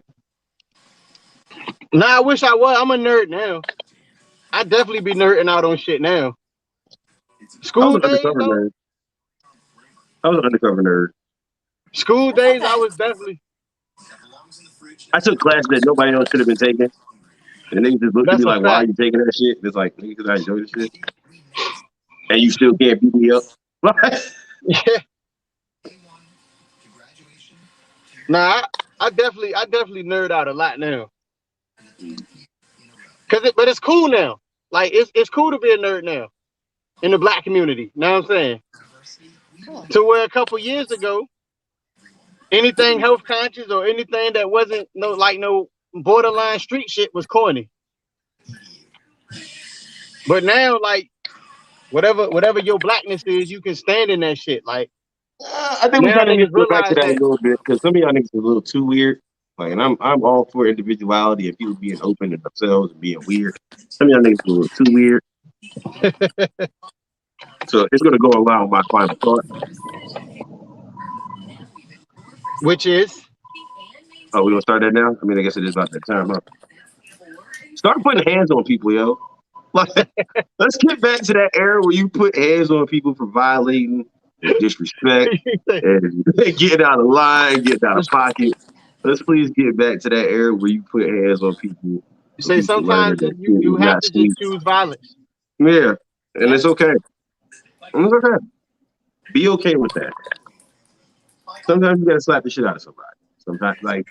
Nah, I wish I was. I'm a nerd now. I definitely be nerding out on shit now. I was School an days undercover though. nerd. I was an undercover nerd. School That's days, I okay. was definitely. I took classes that nobody else should have been taking. And they just looked at me That's a like, why are fact. you taking that shit? And it's like, nigga, because I enjoy this shit. And you still can't beat me up. Yeah. Nah, I definitely nerd out a lot now. But it's cool now. Like it's cool to be a nerd now in the black community. Know what I'm saying? Hmm. To where a couple years ago, anything health conscious or anything that wasn't no borderline street shit was corny. But now, like whatever your blackness is, you can stand in that shit. Like I think we now, kind of need niggas to go back to realize that a that. little bit because some of y'all niggas are a little too weird. Like, and I'm all for individuality and people being open to themselves and being weird. Some of y'all niggas are a little too weird. So it's gonna go along with my final thought. Which is Oh, we gonna start that now? I mean, I guess it is about that time, huh? Start putting hands on people, yo. Like, let's get back to that era where you put hands on people for violating and disrespect and getting out of line, getting out of pocket. Let's please get back to that era where you put hands on people you and say people learn sometimes that you it's have not to just sweet. choose violence. Yeah, and Yep. it's okay. And it's okay. Be okay with that. Sometimes you gotta slap the shit out of somebody. Sometimes, like,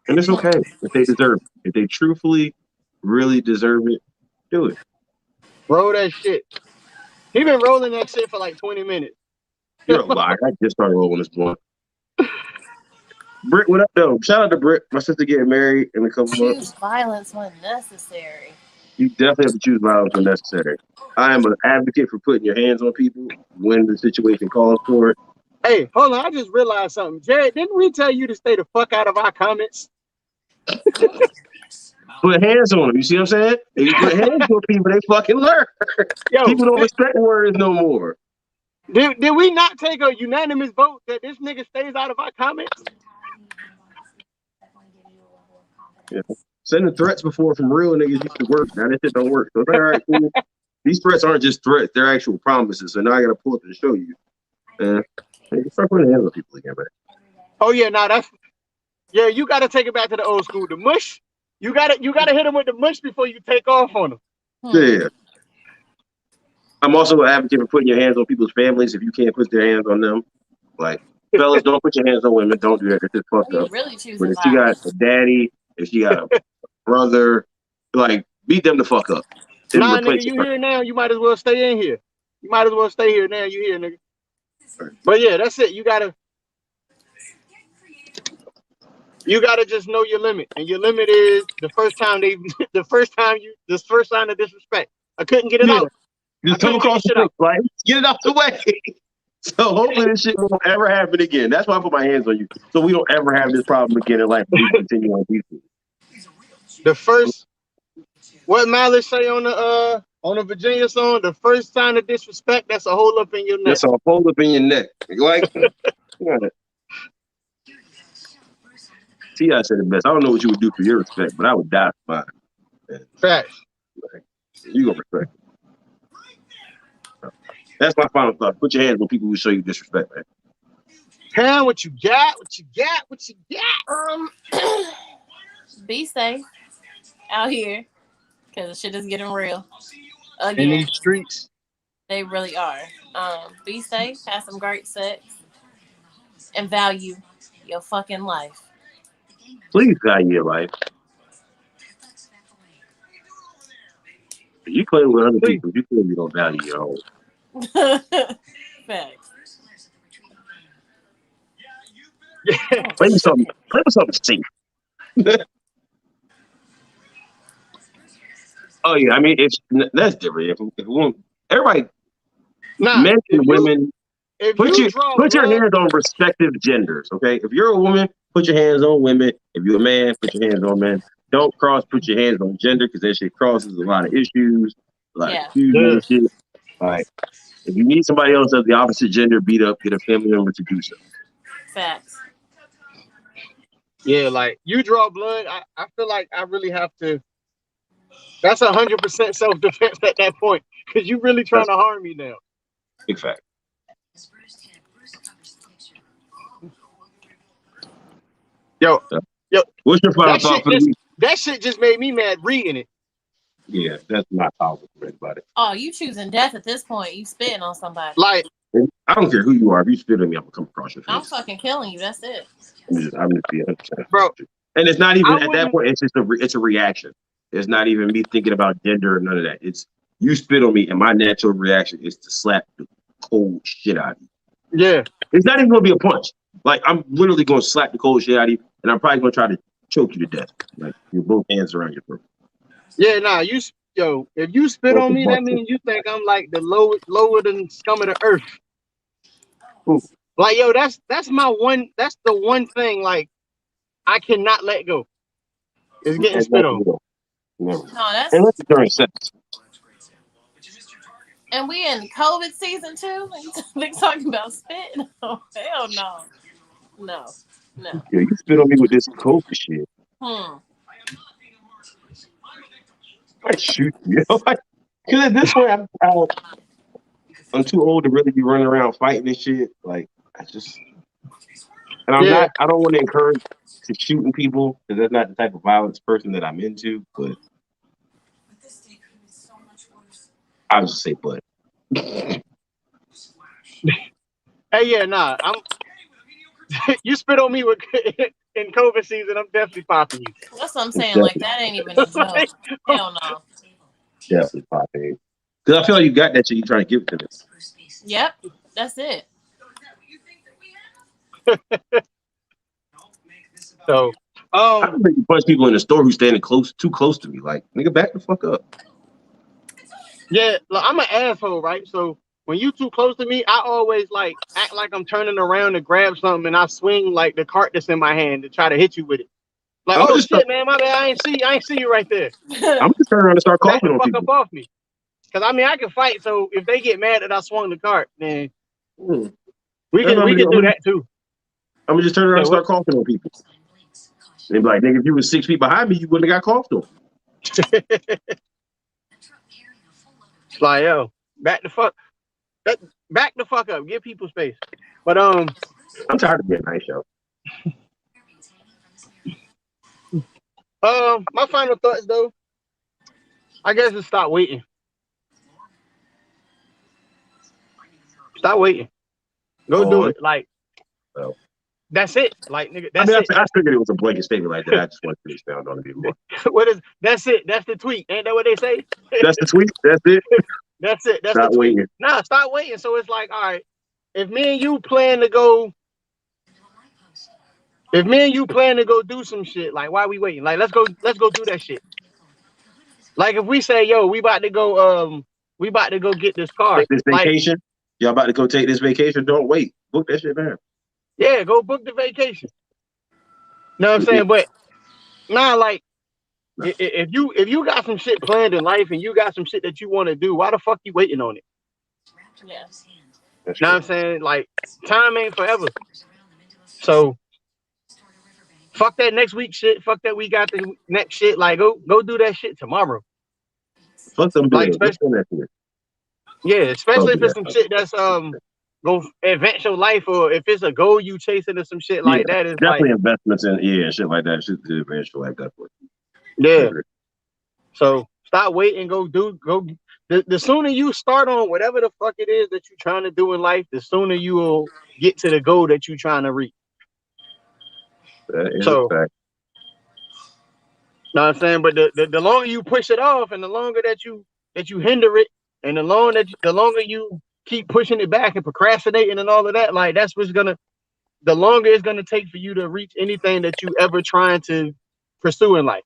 and it's okay if they deserve it. If they truthfully, really deserve it, do it. Roll that shit. He been rolling that shit for like 20 minutes. You're a liar. I just started rolling this blunt. Britt, what up, though? Shout out to Britt. My sister getting married in a couple Choose months. violence when necessary. You definitely have to choose violence when necessary. I am an advocate for putting your hands on people when the situation calls for it. Hey, hold on. I just realized something. Jared, didn't we tell you to stay the fuck out of our comments? Put hands on them. You see what I'm saying? If you put hands on people, they fucking learn. Yo, People don't respect words no more. did we not take a unanimous vote that this nigga stays out of our comments? Yeah. Sending threats before from real niggas used to work. Now that shit don't work. So it's like, all right, cool. These threats aren't just threats; they're actual promises. So now I gotta pull up and show you. Start putting hands on people again, man. Oh yeah, yeah. You got to take it back to the old school. The mush. You gotta hit him with the mush before you take off on him. Yeah. I'm also an advocate for putting your hands on people's families if you can't put their hands on them. Like, fellas, don't put your hands on women. Don't do that. It's just fucked You up. really But choosing if she got violence. a daddy, if she got a brother, like, beat them the fuck up. Then Nah, nigga, replace you it. here now. You might as well stay in here. You might as well stay here now. You here, nigga. But yeah, that's it. You gotta just know your limit, and your limit is the first time the first sign of disrespect. I couldn't get it Yeah. out. I Just come couldn't get the across the shit fence, out. like, get it out the way. So hopefully this shit won't ever happen again. That's why I put my hands on you. So we don't ever have this problem again in life. We continue on peacefully. The first, what Malice say on the Virginia song, the first sign of disrespect, that's a hole up in your neck. Just a fold up in your neck. Like, yeah. T.I. said it best. I don't know what you would do for your respect, but I would die for mine. And, Facts. like, you gonna respect it. That's my final thought. Put your hands on people who show you disrespect, man. Cam, what you got? What you got? What you got? Be safe out here because the shit is getting real In again. these streets. They really are. Be safe, have some great sex, and value your fucking life. Please value your life. If you play with other Please. people, you clearly don't value your own. Facts. Play with something. Play with something safe. Oh yeah, I mean it's that's different. If everybody, Nah, men and women, if put you your draw put your blood, hands on respective genders. Okay, if you're a woman, put your hands on women. If you're a man, put your hands on men. Don't put your hands on gender because that shit crosses a lot of issues, a lot of Yeah. confusion yeah, and shit. Like if you need somebody else of the opposite gender beat up, get a family member to do so. Facts. yeah, like you draw blood, I feel like I really have to. That's 100% self defense at that point because you really trying That's to harm me now. a big fact. Yo, So, yo, what's your final thought for the week? that shit just made me mad reading it. Yeah, that's not powerful for anybody. Oh, you choosing death at this point. You spitting on somebody. Like, I don't care who you are. If you spit on me, I'm gonna come across your I'm face. fucking killing you. That's it. I'm just being 100%. bro, And it's not even I at that wouldn't. point. It's just it's a reaction. It's not even me thinking about gender or none of that. It's you spit on me, and my natural reaction is to slap the cold shit out of you. Yeah, It's not even gonna be a punch. Like I'm literally gonna slap the cold shit out of you, and I'm probably gonna try to choke you to death. Like your both hands around your throat. yeah, nah, Yo, if you spit Broke on the me, that bucket. means you think I'm like the lower than scum of the earth. Ooh. Like, yo, that's my one. That's the one thing like I cannot let go. Is getting And spit never on. will. Never. No, that's Unless it's during sex. and we in COVID season too. They talking about spit? No, hell no, no, no. Yeah, you spit on me with this COVID shit. Hmm. I shoot you. Because at this point, I'm too old to really be running around fighting and shit. Like, I just, and Yeah, I don't want to encourage to shooting people because that's not the type of violence person that I'm into. But I would just say, but. hey, yeah, nah. I'm you spit on me with in COVID season. I'm definitely popping you. That's what I'm It's saying. Like definitely, that ain't even a joke. Like, Hell no. definitely popping. Because I feel like you got that shit, you trying to give it to me. Yep, that's it. so, I don't think you punch people in the store who's standing too close to me. Like, nigga, back the fuck up. yeah, look, I'm an asshole, right? So when you too close to me, I always like act like I'm turning around to grab something, and I swing like the cart that's in my hand to try to hit you with it. Like, I'm oh just, shit, man, my bad. I ain't see you right there. I'm just turn around and start Back coughing the on fuck up people. off me. Cause I mean I can fight. So if they get mad that I swung the cart, then Hmm. we That's what can do that too. I'm gonna just turn around Say and what? start coughing on people. And they be like, nigga, if you was 6 feet behind me, you wouldn't have got coughed on. Like, yo, back the fuck back the fuck up. Give people space. But I'm tired of being nice, yo. my final thoughts though, I guess is stop waiting. Stop waiting. Go do Oh, it. Like well. that's it. Like nigga, I that's mean, it. I figured it was a blanket statement like that. I just wanted to expound on it a bit more. What is that's it? That's the tweet. Ain't that what they say? That's the tweet. That's it. That's it. That's the Stop tweet. waiting. Nah, stop waiting. So it's like, all right, if me and you plan to go, if me and you plan to go do some shit, like why we waiting? Like let's go do that shit. Like if we say, yo, we about to go get this car. Take this Like, vacation. Y'all about to go take this vacation. Don't wait. Book that shit now. yeah, go book the vacation. Know what I'm saying? But nah, like No, if you got some shit planned in life and you got some shit that you want to do, why the fuck you waiting on it? Yeah. that's Know what true. I'm saying? Like time ain't forever. So fuck that next week shit. Fuck that we got the next shit. Like go do that shit tomorrow. Fuck them Like bills. Let's especially spend that shit. yeah, Don't especially do if it's that. some shit that's gonna advance your life, or if it's a goal you chasing or some shit Yeah, like that. It's like definitely investments in shit like that. Shit to advance your life. Definitely. I yeah. agree. So stop waiting. Go. The sooner you start on whatever the fuck it is that you're trying to do in life, the sooner you will get to the goal that you're trying to reach. That is a So, fact. know what I'm saying? But the longer you push it off, and the longer that you hinder it, and the longer you keep pushing it back and procrastinating and all of that, like that's what's gonna the longer it's gonna take for you to reach anything that you ever trying to pursue in life.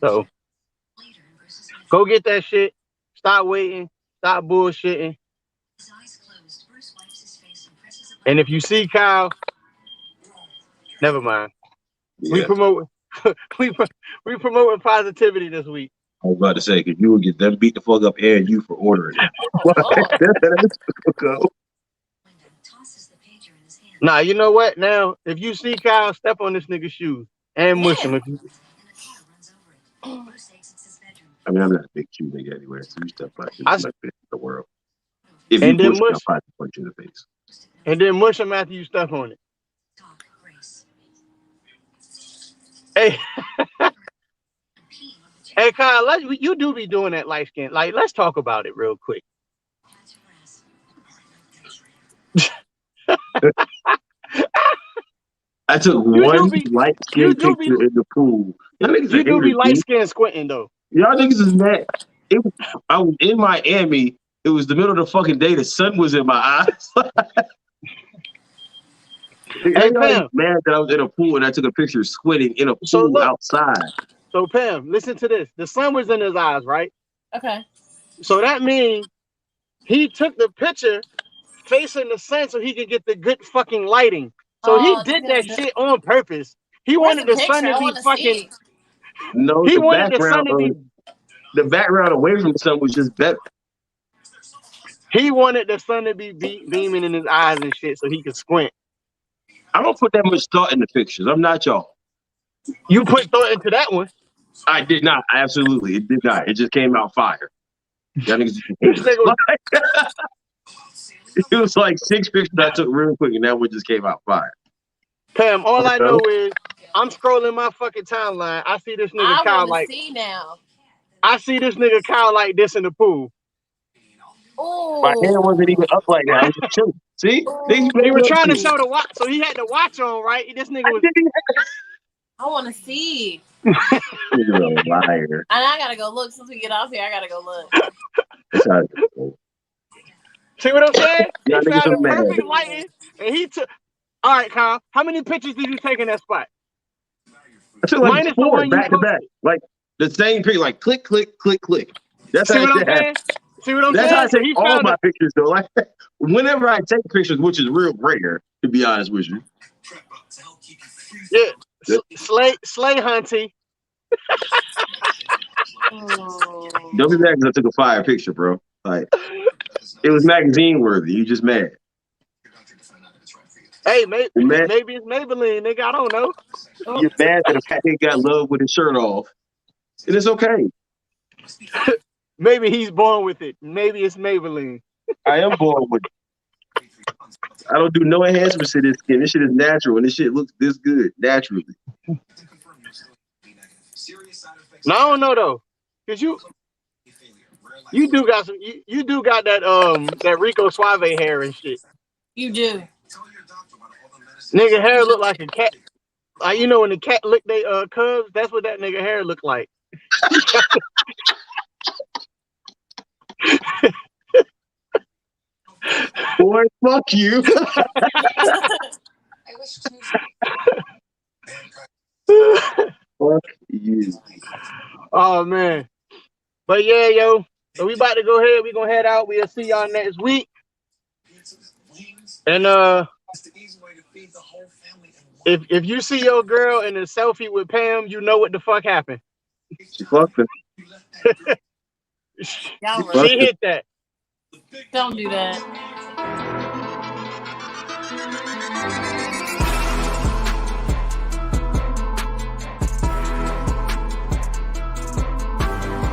So go get that shit. Stop waiting. Stop bullshitting. And if you see Kyle, never mind. We Yeah. promote we we promoting positivity this week. I was about to say, because you will get them beat the fuck up and you for ordering it. Oh Lord. That's go. Nah, you know what? Now, if you see Kyle, step on this nigga's shoes and mush him. Yeah. If you, I mean, I'm not a big shoe nigga anyway, so you step my shoes I, in my face in the world. If you and then push me, I'll mush probably punch you in the face. and then mush him after you step on it. Hey, hey, Kyle, you do be doing that light skin. Like, let's talk about it real quick. I took You do one be light you skin do be picture in the pool. Y'all niggas you are do be haters, light dude. skin squinting though. Y'all niggas is mad. I was in Miami. It was the middle of the fucking day. The sun was in my eyes. Hey, Y'all niggas Pam. mad that I was in a pool and I took a picture squinting in a So pool look, outside. so Pam, listen to this. The sun was in his eyes, right? Okay. So that means he took the picture facing the sun so he could get the good fucking lighting. So he Oh, did that shit on purpose. He where's wanted the the sun picture? to I be want to fucking. see. No, He wanted the sun to be. the background away from the sun was just better. He wanted the sun to be beaming in his eyes and shit so he could squint. I don't put that much thought in the pictures. I'm not y'all. You put thought into that one. I did not. Absolutely, it did not. It just came out fire. Y'all niggas This nigga was, it was like 6 pictures I took real quick, and that one just came out fire. Pam, all I know is I'm scrolling my fucking timeline. I see this nigga I Kyle want to like. see now. I see this nigga Kyle like this in the pool. My hand wasn't Oh. even up like that. I was just chilling. See? Things He made was up trying to to show the watch, so he had the watch on, right? This nigga I was. didn't I want to see. You're a liar. And I gotta go look since we get off here. I gotta go look. That's how it goes. See what I'm saying? He Y'all niggas found are the mad. perfect lighting, and he took. All right, Kyle. How many pictures did you take in that spot? I took like Minus the 4 one you back to back. posted. Like the same picture, like click, click, click, click. That's how See it what I'm happens. saying? See what I'm That's how I saying? So take he all found my the. pictures though. Like whenever I take pictures, which is real rare, to be honest with you. Yeah, slay hunty. Don't be mad because I took a fire picture, bro. Like it was magazine worthy. You just mad. Hey, You're mad. maybe it's Maybelline, nigga. I don't know. You're mad that a fat nigga got love with his shirt off. And it's okay. Maybe he's born with it. Maybe it's Maybelline. I am born with it. I don't do no enhancements to this skin. This shit is natural and this shit looks this good naturally. No, I don't know though, cause you do got some you do got that Rico Suave hair and shit. You do. Nigga hair look like a cat. Like you know when the cat lick they cubs, that's what that nigga hair look like. Boy, fuck you. Fuck you. Oh man. But yeah, yo. So we about to go ahead. We gonna head out. We'll see y'all next week. And if you see your girl in a selfie with Pam, you know what the fuck happened. She fucked her. She hit that. Don't do that.